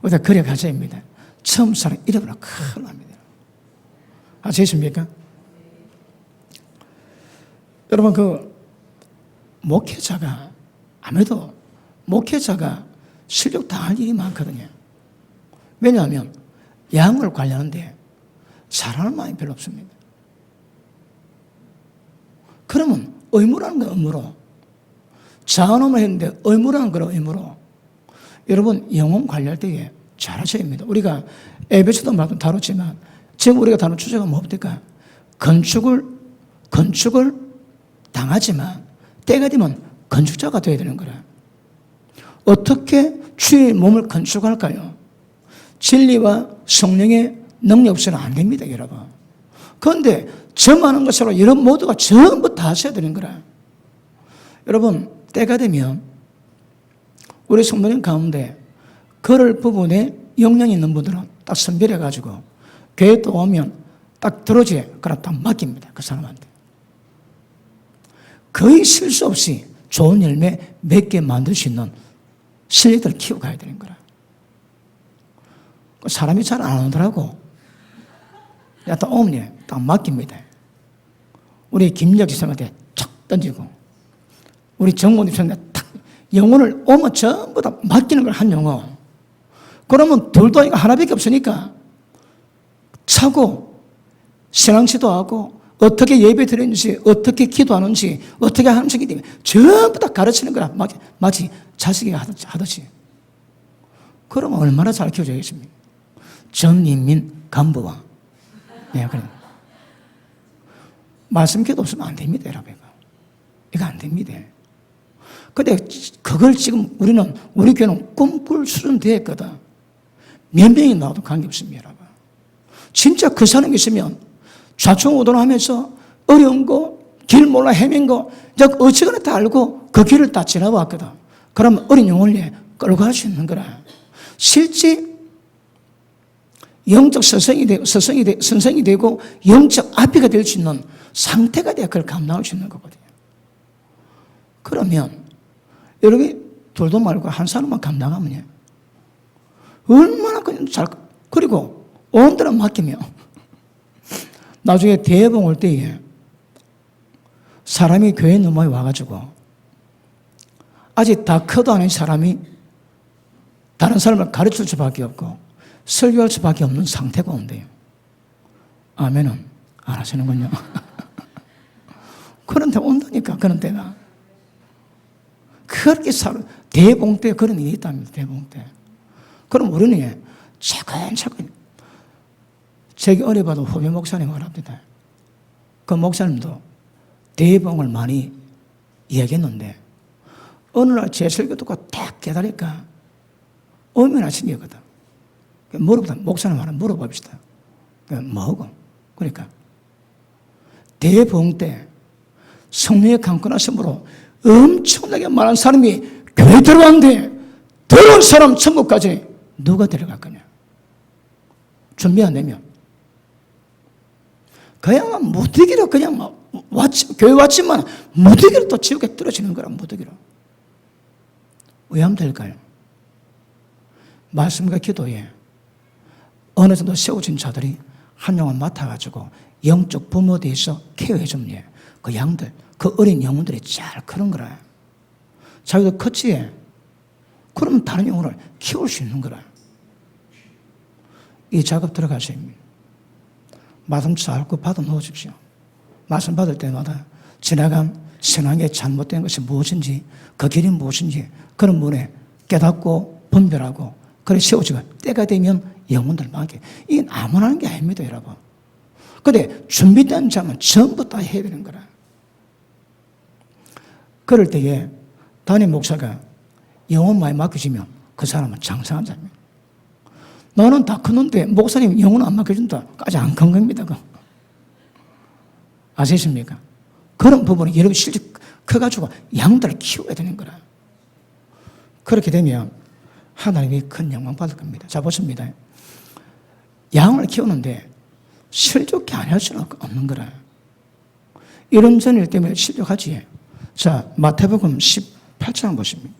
우리가 그래 가져야 합니다. 처음 사랑 잃어버려 큰일 납니다. 아시겠습니까? 여러분, 목회자가 아무래도 목회자가 실력 다할 일이 많거든요. 왜냐하면 양을 관리하는데 잘하는 마음이 별로 없습니다. 그러면 의무라는 건 의무로. 자원업을 했는데 의무라는 건 의무로. 여러분, 영혼 관리할 때에 잘하셔야 합니다. 우리가 에베소도 말도 다뤘지만 지금 우리가 다룬 주제가 뭡니까? 건축을 당하지만 때가 되면 건축자가 되어야 되는 거라. 어떻게 주의 몸을 건축할까요? 진리와 성령의 능력 없이는 안 됩니다, 여러분. 그런데 점하는 것으로 이런 모두가 전부 다 하셔야 되는 거라. 여러분, 때가 되면 우리 성도님 가운데 그럴 부분에 역량이 있는 분들은 딱 선별해가지고 교회 또 오면 딱 들어오지, 그럼 딱 맡깁니다, 그 사람한테. 거의 실수 없이 좋은 열매 몇 개 만들 수 있는 실력들을 키워 가야 되는 거라. 사람이 잘 안 오더라고. 야, 딱 오면 딱 맡깁니다. 우리 김혁지 선생한테 탁 던지고, 우리 정모님 선생한테 탁, 영혼을 오면 전부 다 맡기는 걸 한 영혼. 그러면 둘도 아니고 하나밖에 없으니까 차고, 신앙시도 하고, 어떻게 예배 드리는지, 어떻게 기도하는지, 어떻게 하는지 때문에 전부 다 가르치는 거라. 마치 자식이 하듯이. 그러면 얼마나 잘 키워져야겠습니까? 전인민 간부와. 네, 그래. 말씀 기도 없으면 안 됩니다, 여러분. 이거 안 됩니다. 근데 그걸 지금 우리 교회는 꿈꿀 수준 되었거든. 몇 명이 나와도 관계없습니다, 여러분. 진짜 그 사람이 있으면 좌충우돌 하면서 어려운 거, 길 몰라 헤맨 거, 어찌거나 다 알고 그 길을 다 지나왔거든. 그러면 어린 영혼을 끌고 갈 수 있는 거라. 실제 영적 선생이 되고 영적 아비가 될 수 있는 상태가 돼야 그걸 감당할 수 있는 거거든요. 그러면 여러분이 둘도 말고 한 사람만 감당하면 얼마나 그냥 그리고 온들은 맡기면 나중에 대회봉 올 때에 사람이 교회 너머에 와가지고 아직 다 커도 아닌 사람이 다른 사람을 가르칠 수밖에 없고 설교할 수밖에 없는 상태가 온대요. 아멘은 안 하시는군요. 그런 데 온다니까, 그런 때가. 그렇게 대봉 때 그런 일이 있답니다, 대봉 때. 그럼 우리는 차근차근, 제게 어려봐도 후배 목사님을 합니다. 그 목사님도 대봉을 많이 이야기했는데, 어느 날 제 설교 듣고 딱 깨달으니까 얼마나 신기하거든. 목사님 하나 물어봅시다. 뭐하고? 그러니까 대봉 때 성령의 강권하심으로 엄청나게 많은 사람이 교회 들어왔는데 들어온 사람 천국까지 누가 데려갈 거냐? 준비 안 되면 그냥 무더기로 그냥 교회 왔지만 무더기로 또 지옥에 떨어지는 거라. 무더기로. 왜 하면 될까요? 말씀과 기도에 어느 정도 세워진 자들이 한 영혼 맡아가지고 영적 부모대에서 케어해 줍니다. 그 양들, 그 어린 영혼들이 잘 크는 거라. 자기도 컸지. 그러면 다른 영혼을 키울 수 있는 거라. 이 작업 들어가셔야 합니다. 말씀 잘 받아 놓으십시오. 말씀 받을 때마다 지나간 신앙에 잘못된 것이 무엇인지, 그 길이 무엇인지 그런 분에 깨닫고 분별하고 그래 세워지고 때가 되면 영혼들 많게. 이게 아무나 하는 게 아닙니다, 여러분. 근데 준비된 자만 전부 다 해야 되는 거라. 그럴 때에 담임 목사가 영혼 많이 맡겨주면 그 사람은 장성한 자입니다. 너는 다 컸는데 목사님 영혼 안 맡겨준다까지 안 큰 겁니다. 아시십니까? 그런 부분이 여러분 실제 커가지고 양들을 키워야 되는 거라. 그렇게 되면 하나님이 큰 영광 받을 겁니다. 자, 보십니다. 양을 키우는데 실족이 안 할 수는 없는 거라. 이런 전일 때문에 실족하지. 자, 마태복음 18장 보십니다.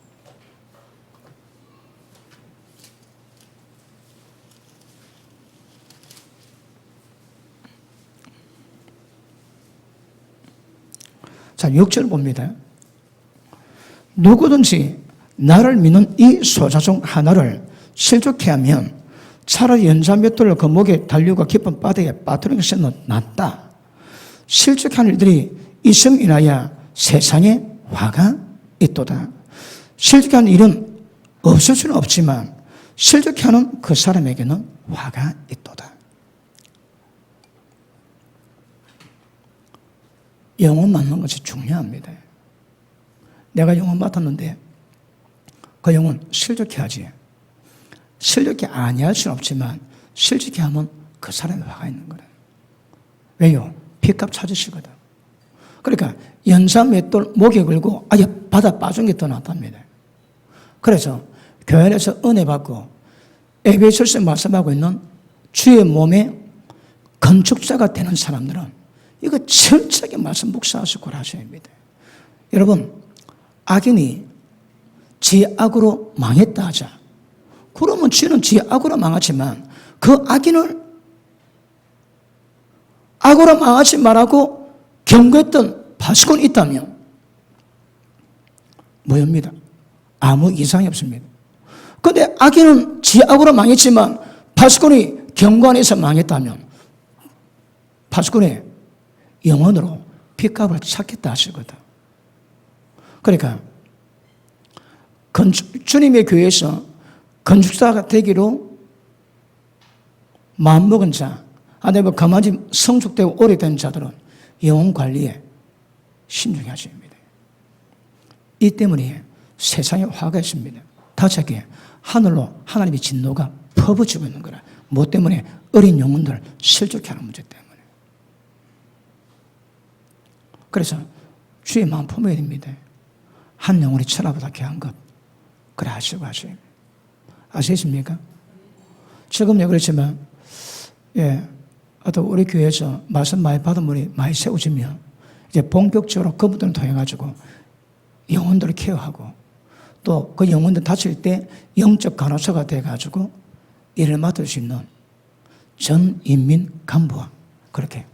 자, 6절 봅니다. 누구든지 나를 믿는 이 소자 중 하나를 실족해 하면 차라리 연자 몇 돌을 그 목에 달리고 깊은 바다에 빠뜨리는 것이 낫다. 실족한 일들이 있음 인하여 세상에 화가 있도다. 실족해 하는 일은 없을 수는 없지만 실족해 하는 그 사람에게는 화가 있도다. 영혼 맡는 것이 중요합니다. 내가 영혼 맡았는데 그 영혼 실족해 하지. 실족해 아니할 수는 없지만 실족해 하면 그 사람에 화가 있는 거라. 왜요? 피값 찾으시거든. 그러니까 연사 맷돌 목에 걸고 아예 바다 빠진 게 더 낫답니다. 그래서 교회 안에서 은혜 받고 에베소서에 말씀하고 있는 주의 몸의 건축자가 되는 사람들은 이거 철저하게 말씀 묵상하시고 하셔야 합니다. 여러분, 악인이 지 악으로 망했다 하자. 그러면 지는 지 악으로 망하지만 그 악인을 악으로 망하지 말라고 경고했던 바스콘이 있다면 뭐입니다? 아무 이상이 없습니다. 그런데 악인은 지 악으로 망했지만 바스콘이 경고 안에서 망했다면 바스콘의 영혼으로 핏값을 찾겠다 하시거든. 그러니까 주님의 교회에서 건축사가 되기로 마음먹은 자, 아니면 그만이 성숙되고 오래된 자들은 영혼 관리에 신중히 하셔야 합니다. 이 때문에 세상에 화가 있습니다. 다시게 하늘로 하나님의 진노가 퍼부치고 있는 거라. 뭐 때문에? 어린 영혼들 실족해 하는 문제 때문에. 그래서 주의 마음 품어야 됩니다. 한 영혼이 천하보다 귀한 것. 그래 하시고 하셔야 됩니다. 아시겠습니까? 지금요 그렇지만 어떤 우리 교회에서 말씀 많이 받은 분이 많이 세워지면 이제 본격적으로 그분들을 통해 가지고 영혼들을 케어하고 또 그 영혼들 다칠 때 영적 간호사가 돼 가지고 일을 맡을 수 있는 전 인민 간부와 그렇게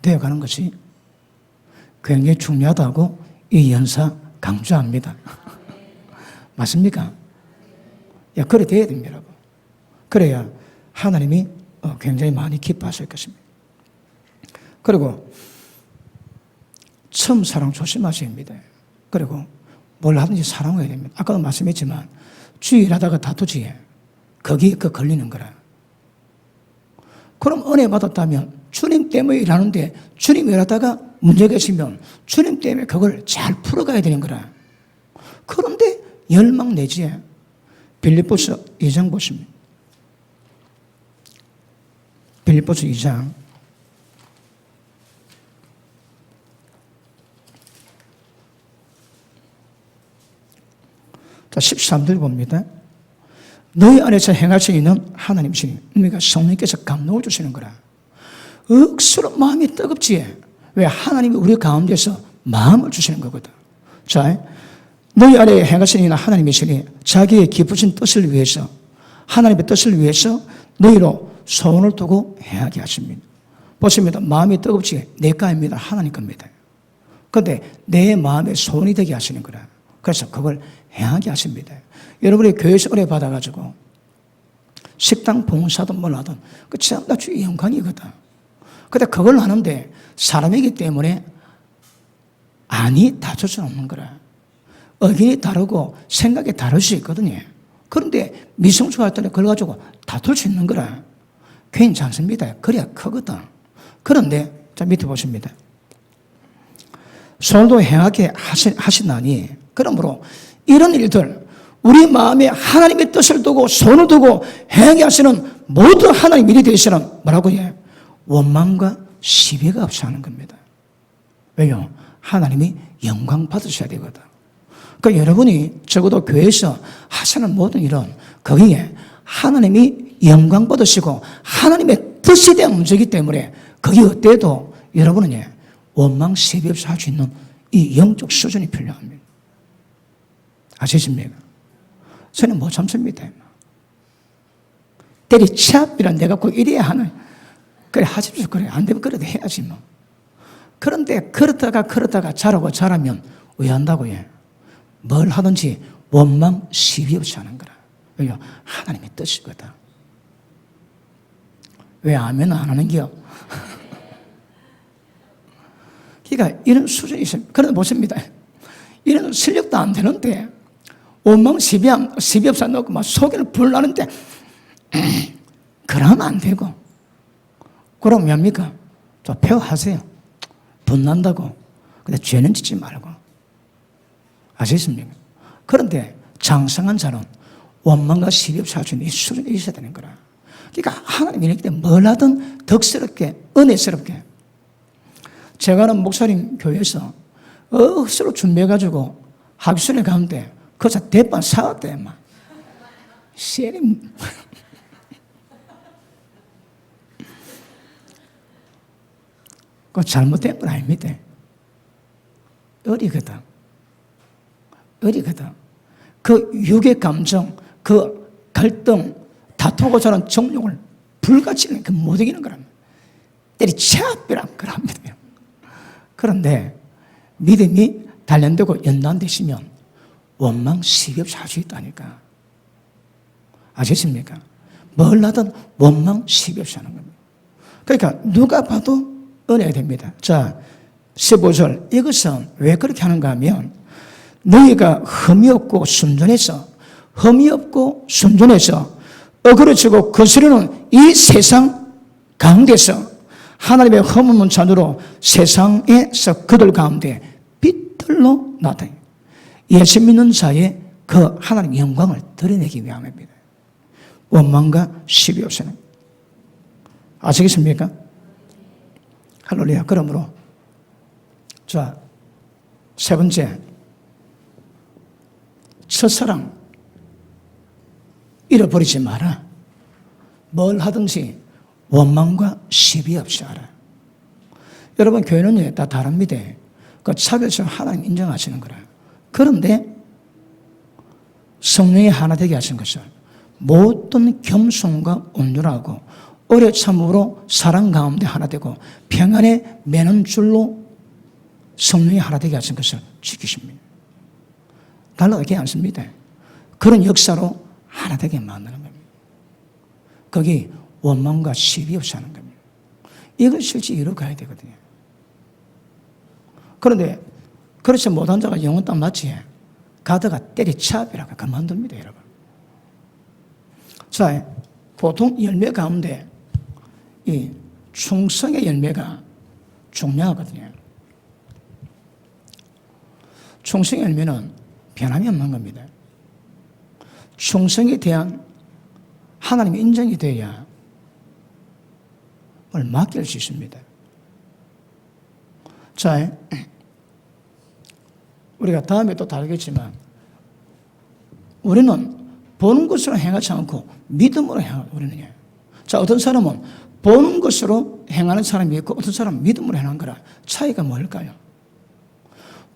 되어가는 것이 굉장히 중요하다고 이 연사 강조합니다. 맞습니까? 그래 돼야 됩니다, 여러분. 그래야 하나님이 굉장히 많이 기뻐하실 것입니다. 그리고 처음 사랑 조심하셔야 합니다. 그리고 뭘 하든지 사랑해야 됩니다. 아까도 말씀했지만 주의 일하다가 다투지 거기에 걸리는 거라. 그럼 은혜 받았다면 주님 때문에 일하는데 주님 일하다가 문제가 있으면 주님 때문에 그걸 잘 풀어가야 되는 거라. 그런데 열망 내지 빌립보서 2장 보십니다. 빌립보서 2장 13절 봅니다. 너희 안에서 행할 수 있는 하나님이시니 그러니까 성령께서 감동을 주시는 거라. 억수로 마음이 뜨겁지. 왜? 하나님이 우리 가운데서 마음을 주시는 거거든. 자, 너희 안에 행할 수 있는 하나님이시니 자기의 기쁘신 뜻을 위해서 하나님의 뜻을 위해서 너희로 소원을 두고 행하게 하십니다. 보십니다. 마음이 뜨겁지. 내 거입니다. 하나님 겁니다. 그런데 내 마음에 소원이 되게 하시는 거라. 그래서 그걸 행하게 하십니다. 여러분이 교회에서 은혜 받아가지고 식당 봉사든 뭘 하든 그 전부 다 주의 영광이거든. 근데 그걸 하는데 사람이기 때문에 안이 다툴 수는 없는 거라. 의견이 다르고 생각이 다를 수 있거든요. 그런데 미성숙할 때는 그걸 가지고 다툴 수 있는 거라. 괜찮습니다. 그래야 크거든. 그런데 자 밑에 보십니다. 손도 행하게 하시나니 그러므로 이런 일들 우리 마음에 하나님의 뜻을 두고 손을 두고 행하게 하시는 모든 하나님 일이 되시는 뭐라고 해요? 원망과 시비가 없이 하는 겁니다. 왜요? 하나님이 영광 받으셔야 되거든. 그러니까 여러분이 적어도 교회에서 하시는 모든 일은 거기에 하나님이 영광 받으시고 하나님의 뜻에 대한 문제이기 때문에 거기 어때도 여러분은 원망 시비 없이 할 수 있는 이 영적 수준이 필요합니다. 아시십니까? 저는 못 참습니다. 때리치압이란 내가 꼭 이래야 하는. 그래 하십시오. 그래 안 되면 그래도 해야지 뭐. 그런데 그러다가 잘하면 왜 한다고 해? 뭘 하든지 원망 시비 없이 하는 거라. 왜요? 하나님의 뜻이거든. 왜 아멘 안 하는 겨? 그러니까 이런 수준이 있습니다. 그런데 보십니다. 이런 실력도 안 되는데 원망 시비업사 넣고 막 속에는 불나는데 그러면 안 되고 그럼 뭡니까? 저 폐허하세요. 분난다고. 근데 죄는 짓지 말고. 아시겠습니까? 그런데 장성한 자는 원망과 시비업사 할 수 있는 이 수준이 있어야 되는 거라. 그러니까 하나님 이렇게 뭘 하든 덕스럽게 은혜스럽게. 제가 아는 목사님 교회에서 억수로 준비해가지고 학술에 가는데 그저 대판 사왔대 막 세림 그건 잘못된 건 아닙니다. 어리거든. 그 유괴 감정, 그 갈등, 다투고자 하는 정욕을 불같이 못 이기는 거랍니다. 때리쳐버리란 거랍니다. 그런데 믿음이 단련되고 연단되시면 원망 시비업사 할 수 있다니까. 아시겠습니까? 뭘 하든 원망 시비업사 하는 겁니다. 그러니까 누가 봐도 은혜가 됩니다. 자, 15절. 이것은 왜 그렇게 하는가 하면 너희가 흠이 없고 순전해서 어그러지고 거스르는 이 세상 가운데서 하나님의 흠없는 자녀로 세상에서 그들 가운데 빛들로 나타나요. 예수 믿는 자의 그 하나님의 영광을 드러내기 위함입니다. 원망과 시비 없이는. 아시겠습니까? 할렐루야. 그러므로 자, 세 번째, 첫사랑 잃어버리지 마라. 뭘 하든지 원망과 시비 없이 하라. 여러분 교회는 다 다릅니다. 그 차별성 하나님 인정하시는 거라. 그런데 성령이 하나 되게 하신 것을 모든 겸손과 온유하고 오래 참음으로 사랑 가운데 하나 되고 평안에 매는 줄로 성령이 하나 되게 하신 것을 지키십니다. 달라지지 않습니다. 그런 역사로 하나 되게 만드는 겁니다. 거기 원망과 시비 없이 하는 겁니다. 이걸 실제 이루어가야 되거든요. 그런데 그렇지 못한 자가 영혼 딱 맞지 가다가 때리차비라고 그만둡니다, 여러분. 자, 보통 열매 가운데 이 충성의 열매가 중요하거든요. 충성의 열매는 변함이 없는 겁니다. 충성에 대한 하나님의 인정이 돼야 뭘 맡길 수 있습니다. 자, 우리가 다음에 또 다루겠지만 우리는 보는 것으로 행하지 않고 믿음으로 행하고 우리는. 자, 어떤 사람은 보는 것으로 행하는 사람이 있고 어떤 사람은 믿음으로 행하는 거라. 차이가 뭘까요?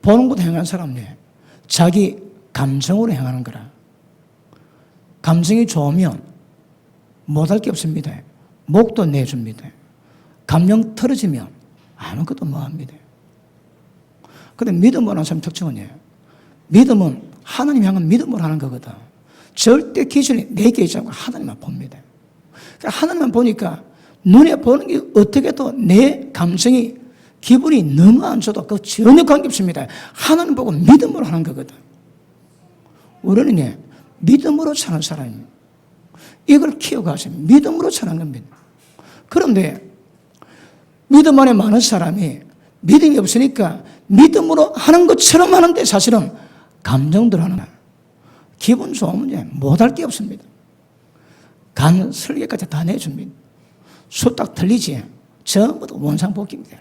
보는 것으로 행하는 사람은 자기 감정으로 행하는 거라. 감정이 좋으면 못할 게 없습니다. 목도 내줍니다. 감정 틀어지면 아무것도 못합니다. 그런데 믿음으로 하는 사람의 특징은 믿음은 하나님 향한 믿음으로 하는 거거든. 절대 기준이 내게 있지 않고 하나님만 봅니다. 그러니까 하나님만 보니까 눈에 보는 게 어떻게 해도 내 감정이 기분이 너무 안 좋아도 그 전혀 관계없습니다. 하나님 보고 믿음으로 하는 거거든. 우리는 믿음으로 사는 사람입니다. 이걸 키워가시면 믿음으로 사는 겁니다. 그런데 믿음 안에 많은 사람이 믿음이 없으니까 믿음으로 하는 것처럼 하는데 사실은 감정대로 하는 거야. 기분 좋으면 못할 게 없습니다. 간 설계까지 다 내줍니다. 수 딱 틀리지 전부 다 원상복귀입니다.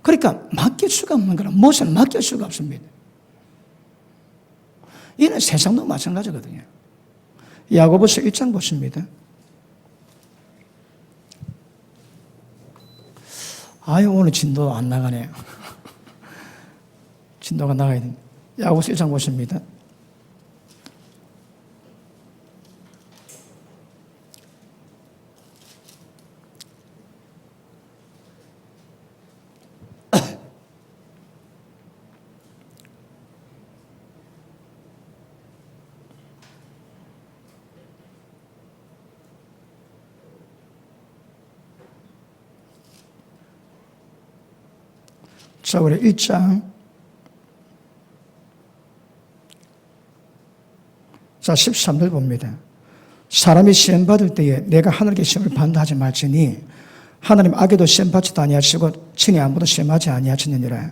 그러니까 맡길 수가 없는 거라. 무엇을 맡길 수가 없습니다. 이는 세상도 마찬가지거든요. 야고보서 1장 보십니다. 아유, 오늘 진도 안 나가네요. 진도가 나가야 됩니다. 야고보서 1장 보십니다. 자, 우리 1장. 자, 13절 봅니다. 사람이 시험 받을 때에 내가 하늘에게 시험을 받는다 하지 말지니 하나님 악에도 시험 받지도 아니하시고 친히 아무도 시험하지 아니하시느니라.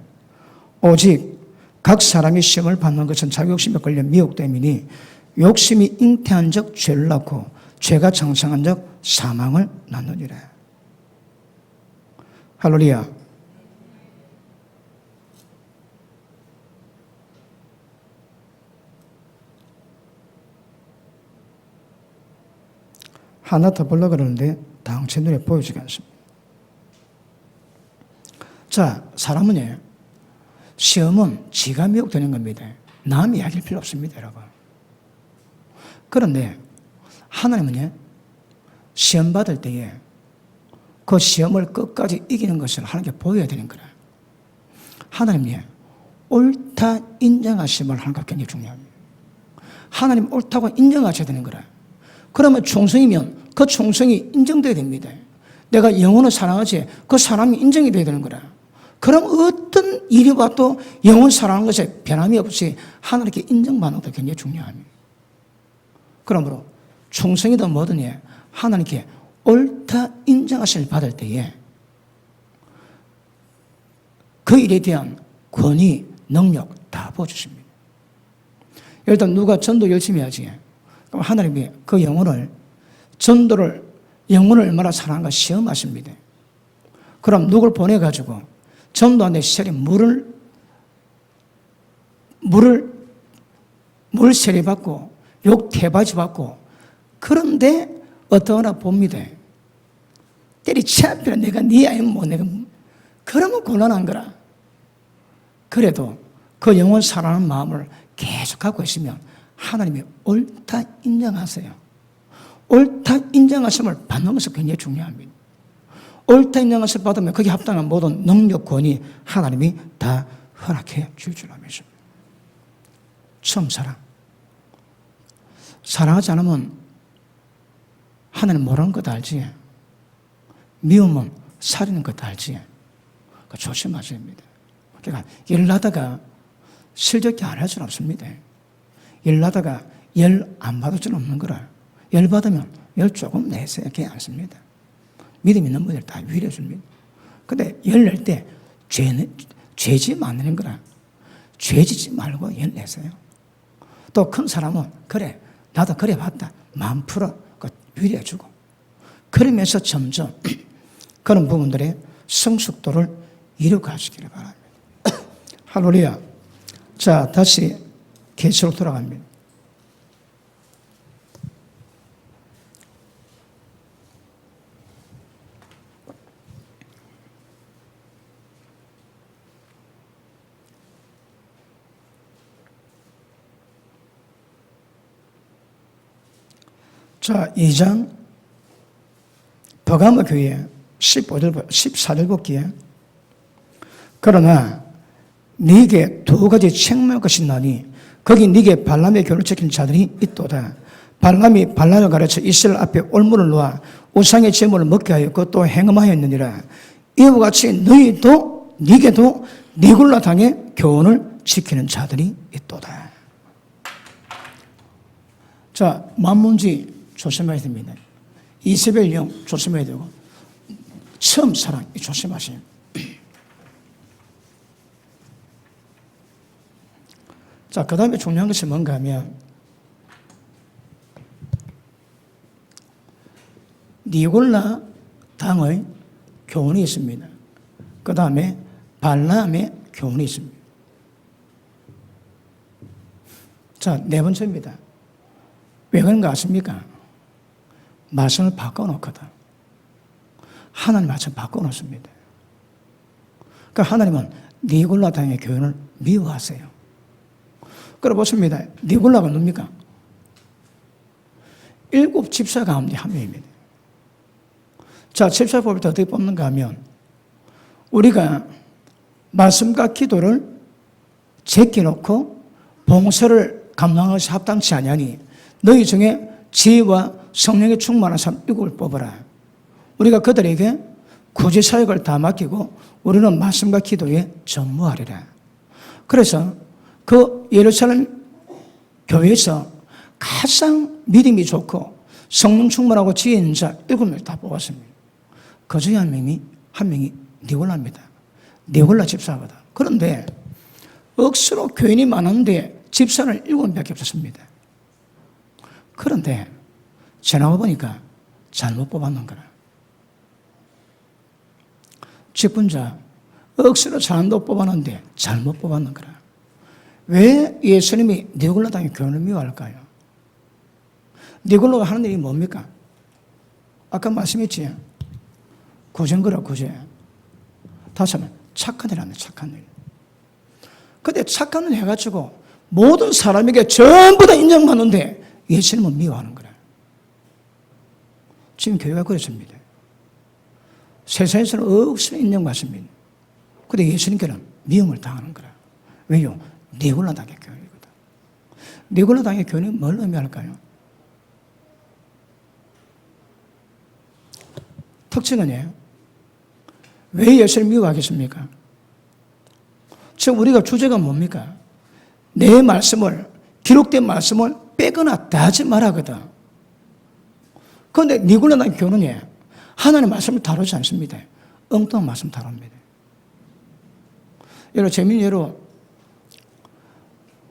오직 각 사람이 시험을 받는 것은 자기 욕심에 걸려 미혹됨이니 욕심이 잉태한 적 죄를 낳고 죄가 장성한 적 사망을 낳느니라. 할렐루야. 하나 더 보려고 그러는데 당체 눈에 보여지지 않습니다. 자, 사람은 시험은 지가 미혹되는 겁니다. 남 이야기할 필요 없습니다, 여러분. 그런데 하나님은 시험 받을 때에 그 시험을 끝까지 이기는 것을 하나님께 보여야 되는 거라. 하나님이 옳다 인정하심을 하는 것 굉장히 중요합니다. 하나님 옳다고 인정하셔야 되는 거라. 그러면 충성이면 그 충성이 인정돼야 됩니다. 내가 영혼을 사랑하지 그 사랑이 인정이 돼야 되는 거라. 그럼 어떤 일이 와도 영혼 사랑하는 것에 변함이 없이 하나님께 인정받는 것도 굉장히 중요합니다. 그러므로 충성이든 뭐든 하나님께 옳다 인정하심을 받을 때에 그 일에 대한 권위, 능력 다 부어주십니다. 예를 들어 누가 전도 열심히 하지. 그럼 하나님이 그 영혼을 얼마나 사랑하는가 시험하십니다. 그럼 누굴 보내가지고 전도하는데 시절에 물을 세례받고 욕 태바지 받고 그런데 어떠하나 봅니다. 때리치아피라 내가 네 아이면 뭐 내가 그러면 곤란한 거라. 그래도 그 영혼 사랑하는 마음을 계속 갖고 있으면 하나님이 옳다 인정하세요. 옳다 인정하심을 받는 것은 굉장히 중요합니다. 옳다 인정하심을 받으면 거기에 합당한 모든 능력, 권위 하나님이 다 허락해 줄 줄 알면서. 처음 사랑하지 않으면 하나님 모르는 것도 알지. 미움은 살리는 것도 알지. 그러니까 조심하셔야 합니다. 그러니까 열나다가 슬쩍게 안 할 수는 없습니다. 열나다가 열 안 받을 수는 없는 거라. 열 받으면 열 조금 내세요. 그게 않습니다. 믿음 있는 분들 다 위로해 줍니다. 근데 열 낼 때 죄지 않는 거라. 죄지지 말고 열 내세요. 또 큰 사람은 그래 나도 그래 봤다. 마음 풀어. 위로해 주고. 그러면서 점점 그런 부분들의 성숙도를 이루어가시기를 바랍니다. 할렐루야. 자, 다시 계시록 돌아갑니다. 자, 2장 버가모 교회 14절 볼게요. 그러나 네게 두 가지 책망할 것이 나니 거기 네게 발람의 교훈을 지키는 자들이 있도다. 발람이 발람을 가르쳐 이스라엘 앞에 올무를 놓아 우상의 제물을 먹게 하였고 또 행음하였느니라. 이와 같이 네게도 니굴라 당의 교훈을 지키는 자들이 있도다. 자, 만문지 조심해야 됩니다. 이세벨령 조심해야 되고 처음 사랑 조심하세요. 자, 그 다음에 중요한 것이 뭔가 하면 니골라 당의 교훈이 있습니다. 그 다음에 발람의 교훈이 있습니다. 자, 네 번째입니다. 왜 그런가 아십니까? 말씀을 바꿔놓거든. 하나님 말씀 바꿔놓습니다. 그러니까 하나님은 니골라 당의 교훈을 미워하세요. 그래 보십니다. 니골라가 누굽니까? 7 집사 가운데 한 명입니다. 자, 집사법을 어떻게 뽑는가 하면 우리가 말씀과 기도를 제껴놓고 봉사를 감당하는 것이 합당치 아니하니 너희 중에 지혜와 성령의 충만한 사람 7을 뽑아라. 우리가 그들에게 구제사역을 다 맡기고 우리는 말씀과 기도에 전무하리라. 그래서 그 예루살렘 교회에서 가장 믿음이 좋고 성령 충만하고 지혜 있는 자 7명을 다 뽑았습니다. 그 중에 한 명이 니골라입니다. 니골라 집사거든. 그런데 억수로 교인이 많은데 집사는 7명밖에 없었습니다. 그런데 지나가 보니까 잘못 뽑았는 거라. 직분자 억수로 사람도 뽑았는데 잘못 뽑았는 거라. 왜 예수님이 니골라 당의 교인을 미워할까요? 니골라가 하는 일이 뭡니까? 아까 말씀했지. 구제거라 구제. 다시 하면 착한 일 하네, 착한 일. 근데 착한 일 해가지고 모든 사람에게 전부 다 인정받는데 예수님은 미워하는 거라. 지금 교회가 그렇습니다. 세상에서는 억수로 인정받습니다. 근데 예수님께는 미움을 당하는 거라. 왜요? 니골라 당의 교회거든. 니골라 당의 교회는 뭘 의미할까요? 특징은 왜 예수를 미워하겠습니까? 지금 우리가 주제가 뭡니까? 내 말씀을, 기록된 말씀을 빼거나 다하지 말하거든. 그런데 니골라 당의 교회는 하나님의 말씀을 다루지 않습니다. 엉뚱한 말씀 다룹니다. 여러분, 재미있는 예로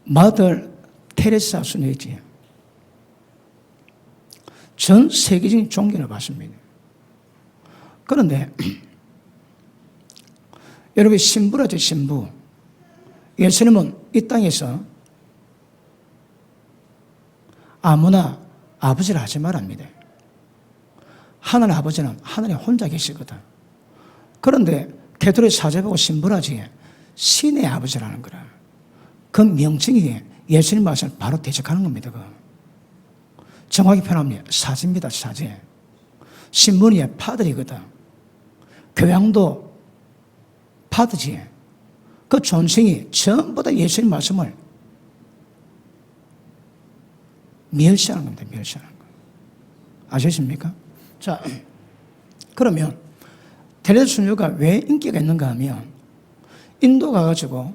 마들 테레사 수녀이지. 전 세계적인 존경을 받습니다. 그런데 여러분, 신부라죠, 신부. 예수님은 이 땅에서 아무나 아버지를 하지 말랍니다. 하나님 아버지는 하늘에 혼자 계시거든. 그런데 개토릭 사제보고 신부라지 신의 아버지라는 거라. 그 명칭이 예수님 말씀을 바로 대적하는 겁니다. 정확히 표현하면 사제입니다, 사제. 신부는 파들이거든. 교양도 파드지. 그 존칭이 전부 다 예수님 말씀을 멸시하는 겁니다. 멸시하는 거. 아시겠습니까? 자, 그러면 테레사 수녀가 왜 인기가 있는가 하면 인도 가가지고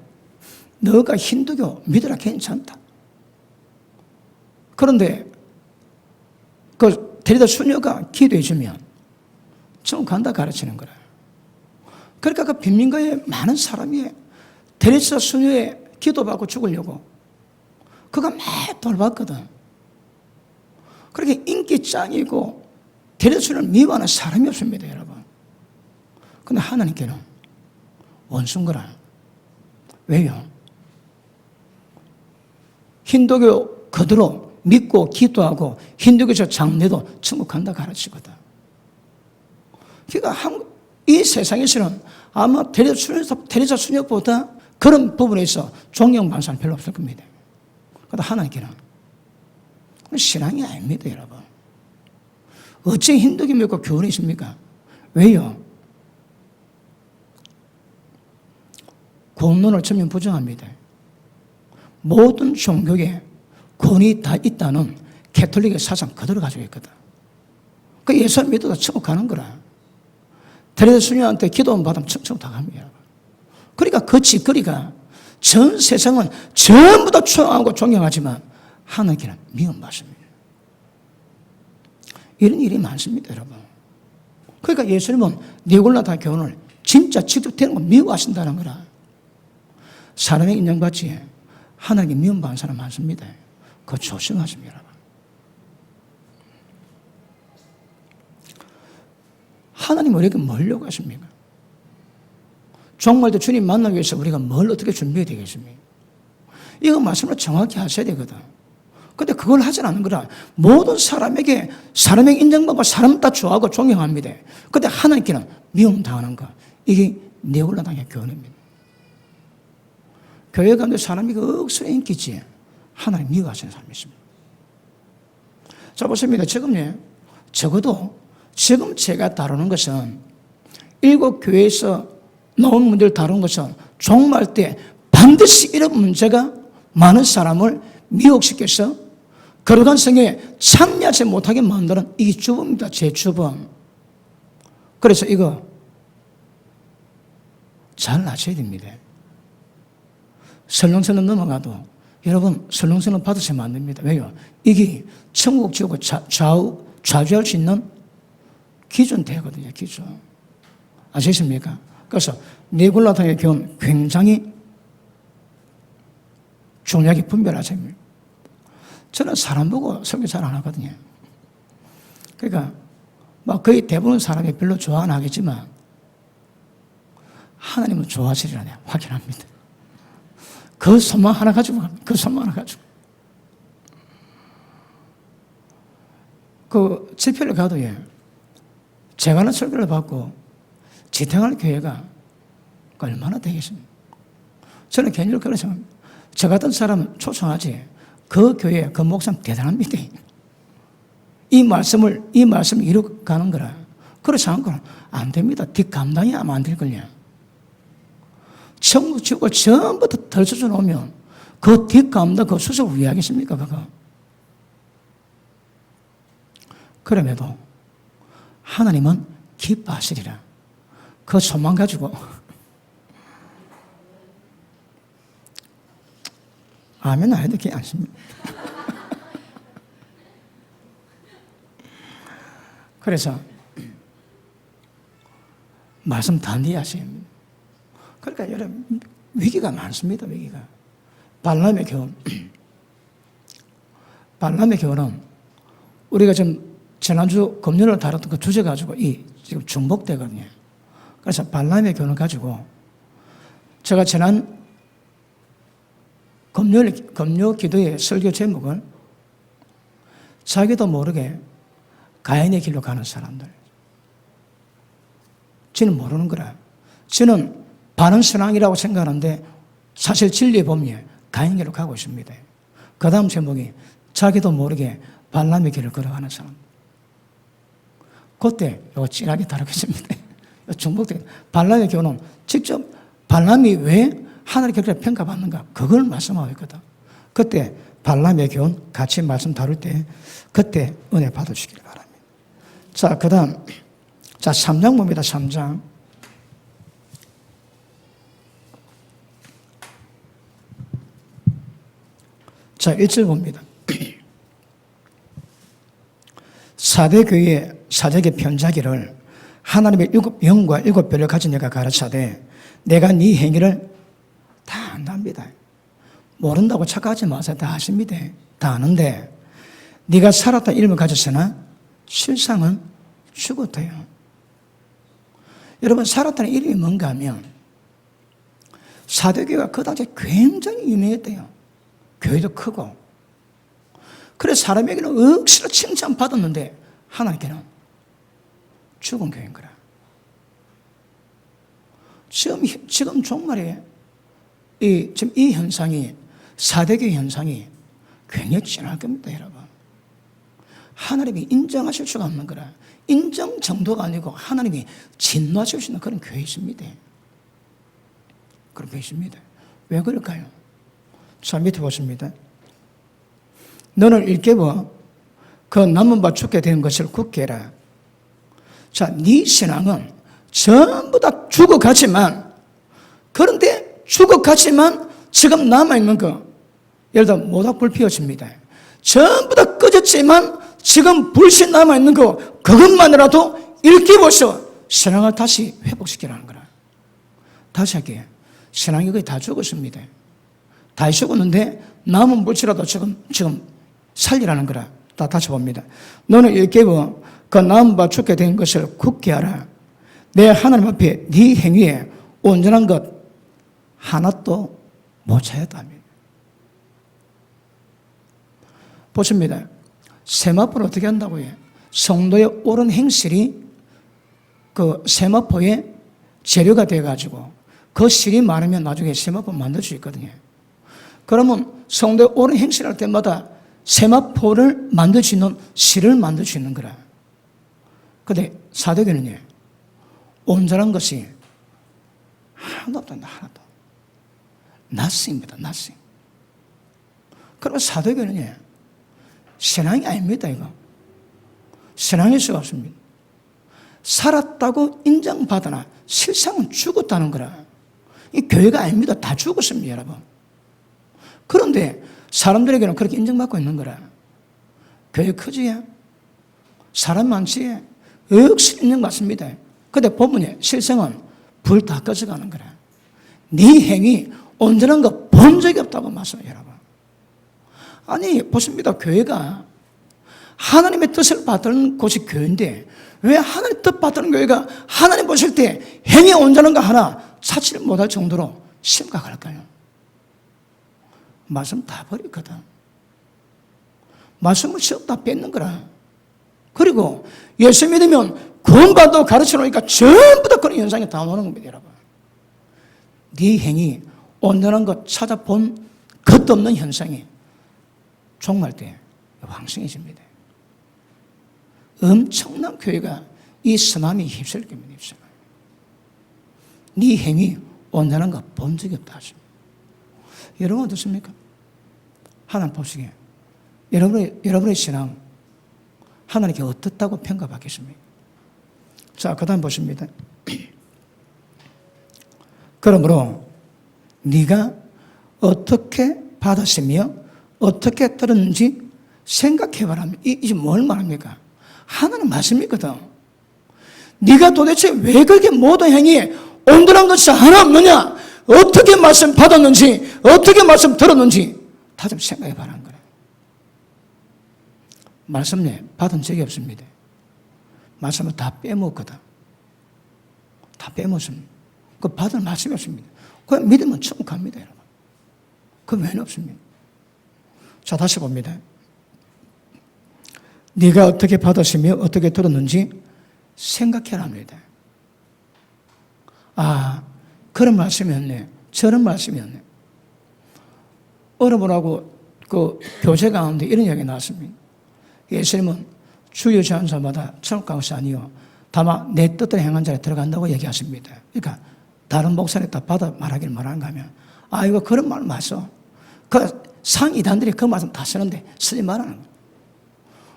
너가 힌두교 믿으라 괜찮다. 그런데 그 테레사 수녀가 기도해 주면 좀 간다 가르치는 거라. 그러니까 그 빈민가에 많은 사람이 테레사 수녀의 기도받고 죽으려고 그가 막 돌봤거든. 그렇게 인기 짱이고 테레사 수녀를 미워하는 사람이 없습니다, 여러분. 근데 하나님께는 원수인 거라. 왜요? 힌두교 그대로 믿고 기도하고 힌두교적 장례도 천국 간다 가르치거든. 그러니까 이 세상에서는 아마 테레사 수녀보다 그런 부분에서 존경받는 사람 별로 없을 겁니다. 그런데 하나님께는 신앙이 아닙니다, 여러분. 어째 힌두교 믿고 교훈이 있습니까? 왜요? 공론을 전면 부정합니다. 모든 종교에 권위 다 있다는 캐톨릭의 사상 그대로 가지고 있거든. 그 예수 믿어도 천국 가는 거라. 테레사 수녀한테 기도만 받으면 천국 다 갑니다. 그러니까 그 짓거리가 전 세상은 전부 다 추앙하고 존경하지만 하나님께는 미움받습니다. 이런 일이 많습니다, 여러분. 그러니까 예수님은 니골라 다 교훈을 진짜 직접 되는 거 미워하신다는 거라. 사람의 인정받지 하나님께 미움받는 사람 많습니다. 그거 조심하십니다, 여러분. 하나님 우리에게 뭘 요구하십니까? 정말도 주님 만나기 위해서 우리가 뭘 어떻게 준비해야 되겠습니까? 이거 말씀을 정확히 하셔야 되거든. 근데 그걸 하지 않는 거라. 모든 사람에게 인정받고 사람 다 좋아하고 존경합니다. 근데 하나님께는 미움당하는 거. 이게 니골라 당의 교훈입니다. 교회 가운데 사람이 억수로 인기지 하나님 미워하시는 사람이 있습니다. 자, 보십니다. 지금요, 적어도 지금 제가 다루는 것은 7교회에서 나온 문제를 다루는 것은 종말 때 반드시 이런 문제가 많은 사람을 미혹시켜서 거룩한 성경에 참여하지 못하게 만드는 이 주범입니다. 제 주범. 그래서 이거 잘 아셔야 됩니다. 설렁설렁 넘어가도 여러분 설렁설렁 받으시면 안 됩니다. 왜요? 이게 천국 지옥을 좌주할 수 있는 기준대거든요. 기준. 아시겠습니까? 그래서 니골라타의 교훈 굉장히 중요하게 분별하셔야 됩니다. 저는 사람 보고 설교 잘 안 하거든요. 그러니까 막 거의 대부분 사람이 별로 좋아 안 하겠지만 하나님은 좋아하시리라 확인합니다. 그 소망 하나 가지고 갑니다. 그 소망 하나 가지고. 그 집회를 가도 제가 하는 설교를 받고 지탱할 교회가 얼마나 되겠습니까? 저는 개인적으로 그렇게 생각합니다. 저 같은 사람은 초청하지 그 교회, 그 목사님 대단합니다. 이 말씀을 이루어가는 거라. 그렇지 않고는 안 됩니다. 뒷감당이 아마 안 될 걸요. 천국 지옥을 전부 다 덜쳐져 놓으면 그 뒷감당, 그 수습을 왜 하겠습니까, 그거? 그럼에도 하나님은 기뻐하시리라. 그 소망 가지고 아멘 안 해도 그게 안습니다. 그래서 말씀 단디 하세요. 그러니까 여러분 위기가 많습니다. 위기가. 발람의 교훈. 발람의 교훈은 우리가 지금 지난주 금요일을 다뤘던 그 주제 가지고 지금 중복되거든요. 그래서 발람의 교훈을 가지고 제가 지난 금요 기도의 설교 제목은 자기도 모르게 가인의 길로 가는 사람들. 저는 모르는 거라. 저는 바른 신앙이라고 생각하는데 사실 진리에 보면 가인의 길로 가고 있습니다. 그 다음 제목이 자기도 모르게 발람의 길을 걸어가는 사람. 그때 이거 진하게 다루겠습니다. 중복된 발람의 교훈은 직접 발람이 왜 하나님의 결과를 평가받는가 그걸 말씀하고 있거든. 그때 발람의 교훈 같이 말씀 다룰 때 그때 은혜 받으시길 바랍니다. 자, 그 다음 3장 봅니다. 3장 자 1절 봅니다. 사대교회의 사적의 편자기를 하나님의 7영과 7별을 가진 내가 가르쳐되 내가 네 행위를 다 안답니다. 모른다고 착각하지 마세요. 다 아십니다. 다 아는데 네가 살았다 이름을 가졌으나 실상은 죽었대요. 여러분 살았다는 이름이 뭔가 하면 사대교회가 그 당시에 굉장히 유명했대요. 교회도 크고 그래서 사람에게는 억지로 칭찬받았는데 하나님께는 죽은 교회인 거라. 지금 종말에 지금 이 현상이 사대교회 현상이 굉장히 진할 겁니다, 여러분. 하나님이 인정하실 수가 없는 거라. 인정 정도가 아니고 하나님이 진노하실 수 있는 그런 교회 있습니다. 그런 교회 있습니다. 왜 그럴까요? 자, 밑에 보십니다. 너는 일깨워 그 남은 바 죽게 된 것을 굳게 해라. 자, 네 신앙은 전부 다 죽어가지만 그런데 죽어가지만 지금 남아있는 거 예를 들어 모닥불 피워집니다. 전부 다 꺼졌지만 지금 불신 남아있는 거 그것만이라도 일깨워서 신앙을 다시 회복시키라는 거라. 다시 할게요. 신앙이 거의 다 죽었습니다. 다 죽었는데 남은 불씨라도 지금 살리라는 거라. 다 다시 봅니다. 너는 일깨워 그 남은 바 죽게 된 것을 굳게 하라. 내 하나님 앞에 네 행위에 온전한 것 하나도 못 찾았다며. 보십니다. 세마포를 어떻게 한다고요? 성도의 옳은 행실이 그 세마포의 재료가 돼가지고 그 실이 많으면 나중에 세마포 만들 수 있거든요. 그러면 성도의 옳은 행실을 할 때마다 세마포를 만들 수 있는 실을 만들 수 있는 거라. 근데 사도교는요, 온전한 것이 하나도 없단다, 하나도. nothing입니다, nothing. 그러면 사도교는요, 신앙이 아닙니다, 이거. 신앙일 수가 없습니다. 살았다고 인정받으나 실상은 죽었다는 거라. 이 교회가 아닙니다. 다 죽었습니다, 여러분. 그런데 사람들에게는 그렇게 인정받고 있는 거라. 교회 크지? 사람 많지? 역시 인정받습니다. 근데 본문에 실생은 불 다 꺼져가는 거라. 네 행위 온전한 거 본 적이 없다고 말씀해요, 여러분. 아니, 보십니다. 교회가 하나님의 뜻을 받는 곳이 교회인데 왜 하나님의 뜻 받는 교회가 하나님 보실 때 행위 온전한 거 하나 찾지를 못할 정도로 심각할까요? 말씀 다 버렸거든. 말씀을 쭉 다 뺏는 거라. 그리고 예수 믿으면 구원받고 가르쳐 놓으니까 전부 다 그런 현상이 다 오는 겁니다, 여러분. 네 행위 온전한 것 찾아본 것도 없는 현상이 종말 때 왕성해집니다. 엄청난 교회가 이 쓰나미에 휩쓸릴 겁니다. 네 행위 온전한 거 본 적이 없다 하십니다. 여러분 어떻습니까? 하나님 보시기에 여러분의 신앙 하나님께 어떻다고 평가받겠습니까? 자, 그 다음 보십니다. 그러므로 네가 어떻게 받았으며 어떻게 들었는지 생각해봐라. 이게 뭘 말합니까? 하나님 말씀이거든. 네가 도대체 왜 그렇게 모든 행위에 온전한 것이 하나 없느냐? 어떻게 말씀 받았는지 어떻게 말씀 들었는지 다 좀 생각해봐라는 거예요. 말씀 받은 적이 없습니다. 말씀을 다 빼먹거든. 다 빼먹습니다. 그 받을 말씀이 없습니다. 그냥 믿으면 충분합니다, 여러분. 그 외에는 없습니다. 자, 다시 봅니다. 네가 어떻게 받았으며 어떻게 들었는지 생각해랍니다. 아, 그런 말씀이었네. 저런 말씀이었네. 어느 분하고 그 교제 가운데 이런 이야기 나왔습니다. 예수님은 주여 제한 자마다 천국 간 것이 아니요 다만 내 뜻대로 행한 자에 들어간다고 얘기하십니다. 그러니까 다른 목사님 다 받아 말하기를 뭐라는가 하면 아, 이거 그런 말 맞어. 그 상이단들이 그 말씀 다 쓰는데 쓰지 말라는 거예요.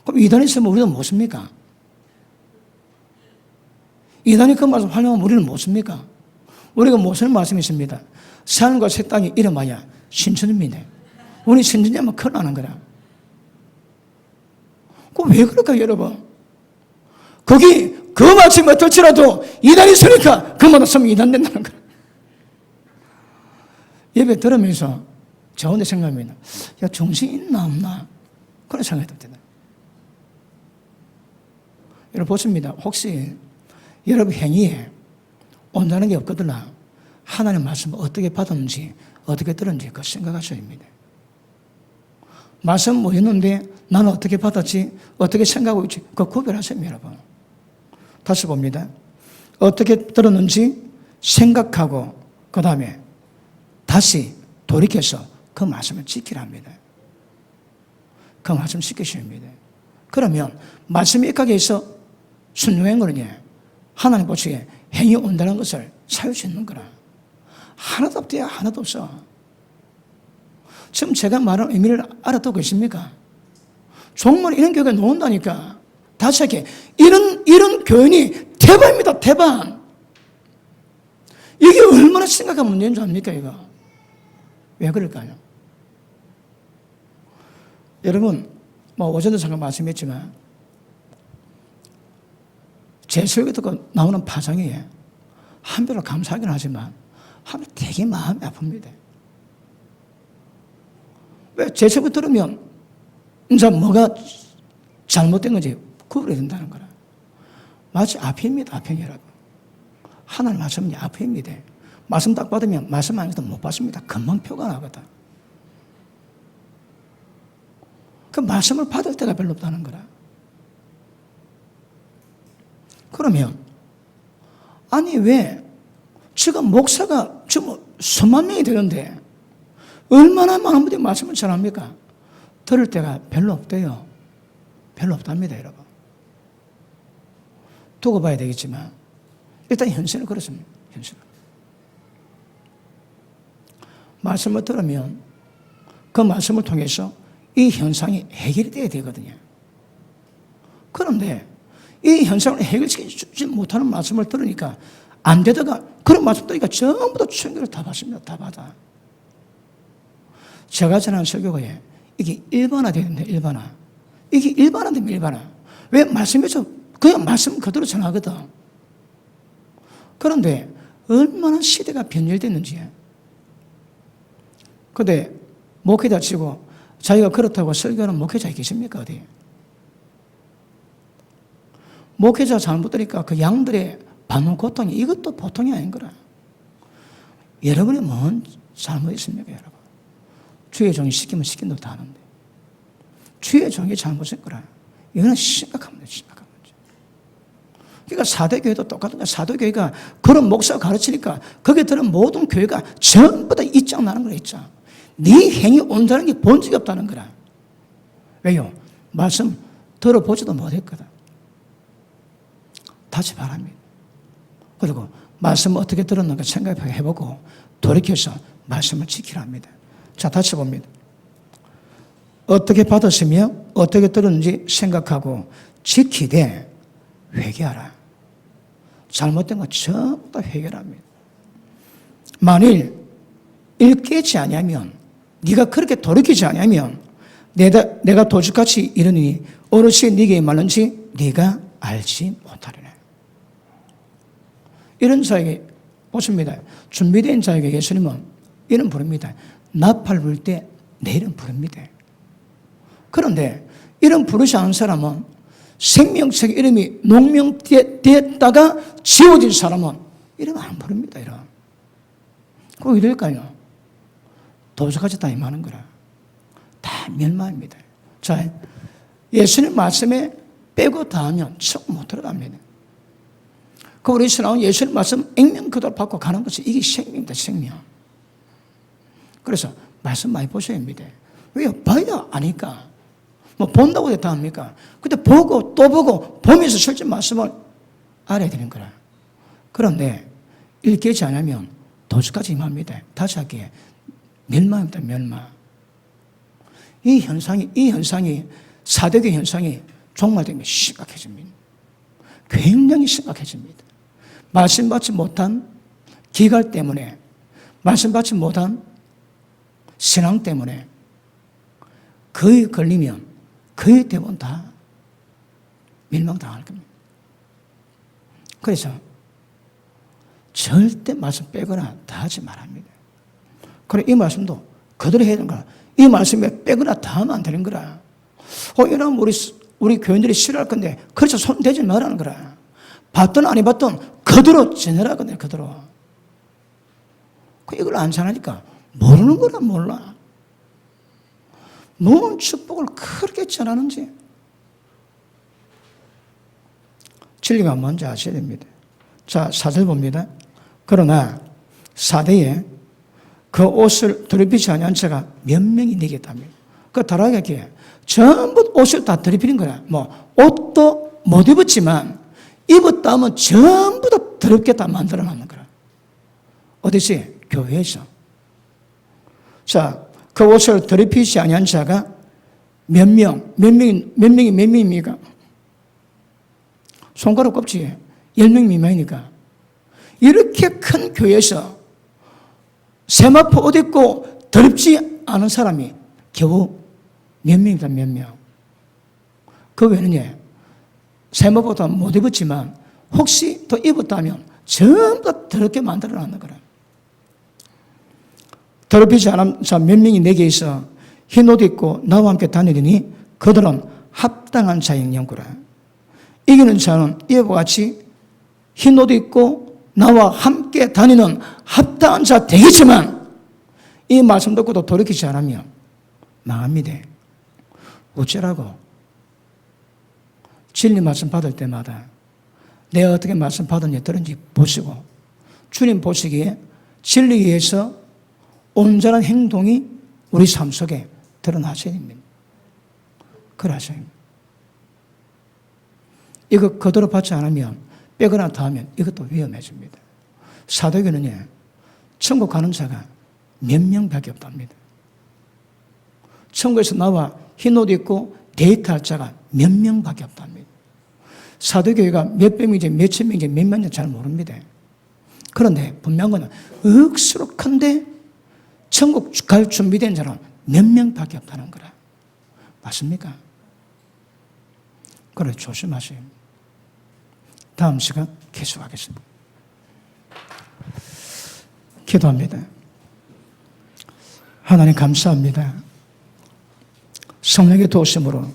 그럼 이단이 쓰면 우리도 못 씁니까? 이단이 그 말씀 활용하면 우리는 못 씁니까? 우리가 못 쓰는 말씀이 있습니다. 산과 새 땅이 이름하여 신천지입니다. 우리 신천지하면 큰일 나는 거라. 왜 그럴까요, 여러분? 거기 그 말씀이 어떨지라도 이단이 쓰니까 그마다 쓰면 이단 된다는 거야. 예배 들으면서 저 혼자 생각합니다. 야, 정신이 있나 없나? 그런 생각이 듭니다. 여러분 보십니다. 혹시 여러분 행위에 온다는 게 없거든요. 하나님 말씀을 어떻게 받았는지 어떻게 들었는지 그거 생각하셔야 합니다. 말씀 뭐였는데 나는 어떻게 받았지? 어떻게 생각하고 있지? 그거 구별하세요, 여러분. 다시 봅니다. 어떻게 들었는지 생각하고 그 다음에 다시 돌이켜서 그 말씀을 지키랍니다. 그 말씀 지키셔야 합니다. 그러면 말씀이 익하게 해서 순종한 거는요, 하나님 보시기에 행위 온다는 것을 사용할 수 있는 거라. 하나도 없대요. 하나도 없어. 지금 제가 말하는 의미를 알아듣고 계십니까? 정말 이런 교회가 나온다니까. 다시 할게. 이런 교인이 대박입니다. 대박. 이게 얼마나 심각한 문제인 줄 압니까, 이거? 왜 그럴까요? 여러분, 어제도 잠깐 말씀했지만, 제 설교 듣고 나오는 파장이 한편으로 감사하긴 하지만, 한편 되게 마음이 아픕니다. 왜? 제 설교 들으면, 이제 뭐가 잘못된 건지 구분해야 된다는 거라. 마치 앞입니다, 앞이라고. 하나님 말씀은 앞입니다. 말씀 딱 받으면 말씀 안 해도 못 받습니다. 금방 표가 나거든. 그 말씀을 받을 때가 별로 없다는 거라. 그러면, 아니, 왜, 지금 목사가 지금 수만 명이 되는데, 얼마나 많은 분들이 말씀을 전합니까? 들을 때가 별로 없대요. 별로 없답니다, 여러분. 두고 봐야 되겠지만, 일단 현실은 그렇습니다. 현실은. 말씀을 들으면 그 말씀을 통해서 이 현상이 해결이 돼야 되거든요. 그런데 이 현상을 해결시키지 못하는 말씀을 들으니까 안 되다가 그런 말씀 들으니까 전부 다 충격을 다 받습니다. 다 받아. 제가 전한 설교에 이게 일반화되는데 일반화. 이게 일반화되면 일반화. 왜 말씀에서 그냥 말씀 그대로 전하거든. 그런데 얼마나 시대가 변질됐는지. 근데 목회자 치고 자기가 그렇다고 설교하는 목회자 계십니까 어디? 목회자 잘못 들으니까 그 양들의 받는 고통이 이것도 보통이 아닌 거라. 여러분이 뭔 잘못 있습니까 여러분? 주의 종이 시키면 시킨 대로 다 하는데 주의 종이 잘못인 거라. 이거는 심각한 문제, 심각한 문제. 그러니까 사대교회도 똑같은 거야. 사대교회가 그런 목사가 가르치니까 거기에 들은 모든 교회가 전부 다 입장 나는 거라 입장. 네 행위 온다는 게 본 적이 없다는 거라. 왜요? 말씀 들어보지도 못했거든. 다시 바랍니다. 그리고 말씀 어떻게 들었는가 생각해보고 돌이켜서 말씀을 지키라 합니다. 자, 다시 봅니다. 어떻게 받았으며 어떻게 들었는지 생각하고 지키되 회개하라. 잘못된 거 전부 다 회개합니다. 만일 일깨지 아니하면 네가 그렇게 돌이키지 아니하면 내가 도둑같이 이르니 어느 시에 네게 말는지 네가 알지 못하리라. 이런 자에게 보십니다. 준비된 자에게 예수님은 이름 부릅니다. 나팔 불 때 내 이름 부릅니다. 그런데 이름 부르지 않은 사람은 생명책 이름이 농명되었다가 지워진 사람은 이름 안 부릅니다. 이름. 그거 왜 될까요? 도둑같이 다 임하는 거라. 다 멸망입니다. 자, 예수님 말씀에 빼고 다 하면 척 못 들어갑니다. 그 우리에서 나온 예수님 말씀 액면 그대로 받고 가는 것이 이게 생명입니다. 생명. 그래서 말씀 많이 보셔야 합니다. 왜요? 봐야 아니까. 뭐 본다고 다 합니까? 근데 보고 또 보고 보면서 실제 말씀을 알아야 되는 거라. 그런데 일깨지 않으면 도둑같이 임합니다. 다시 할게요. 멸망입니다. 멸망. 이 현상이 사대교 현상이 종말되면 심각해집니다. 굉장히 심각해집니다. 말씀 받지 못한 기갈 때문에, 말씀 받지 못한 신앙 때문에 거의 걸리면 거의 대부분 다 멸망당할 겁니다. 그래서 절대 말씀 빼거나 다 하지 말합니다. 그래, 이 말씀도 그대로 해야 되는 거야. 이 말씀에 빼거나 다 하면 안 되는 거라. 이러면 우리 교인들이 싫어할 건데, 그래서 손 대지 말라는 거라. 받든 안 해봤든 그대로 전해라거든요, 그대로. 이걸 안 전하니까 모르는 거라, 몰라. 뭔 축복을 그렇게 전하는지. 진리가 뭔지 아셔야 됩니다. 자, 4절 봅니다. 그러나 사대에 그 옷을 더럽히지 아니한 자가 몇 명이 되겠답니다. 그 다락에 전부 옷을 다 더럽히는 거야. 뭐 옷도 못 입었지만 입었다 하면 전부 다 더럽게 다 만들어 놨는 거야. 어디서? 교회에서. 자, 그 옷을 더럽히지 아니한 자가 몇 명입니까? 손가락 꼽지 10명 미만이니까. 이렇게 큰 교회에서 세마포 옷 입고 더럽지 않은 사람이 겨우 몇 명이다, 몇 명. 그 외에는 세마포도 못 입었지만 혹시 더 입었다면 전부 다 더럽게 만들어 놨는 거라. 더럽히지 않은 자 몇 명이 내게 있어 흰 옷 입고 나와 함께 다니더니 그들은 합당한 자인 영구라. 이기는 자는 이와 같이 흰 옷 입고 나와 함께 다니는 합당한 자 되겠지만 이 말씀 듣고도 돌이키지 않으면 망합니다. 어쩌라고? 진리 말씀 받을 때마다 내가 어떻게 말씀 받았는지 들은지 보시고 주님 보시기에 진리에 의해서 온전한 행동이 우리 삶 속에 드러나셔야 됩니다. 그러셔야 됩니다. 이거 그대로 받지 않으면 빼거나 더하면 이것도 위험해집니다. 사도교는요, 천국 가는 자가 몇 명밖에 없답니다. 천국에서 나와 흰 옷 입고 데이트할 자가 몇 명밖에 없답니다. 사도교회가 몇 백 명인지 몇 천 명인지 몇 만 명 잘 모릅니다. 그런데 분명한 건 억수로 큰데 천국 갈 준비된 자는 몇 명밖에 없다는 거라. 맞습니까? 그래, 조심하세요. 다음 시간 계속하겠습니다. 기도합니다. 하나님 감사합니다. 성령의 도우심으로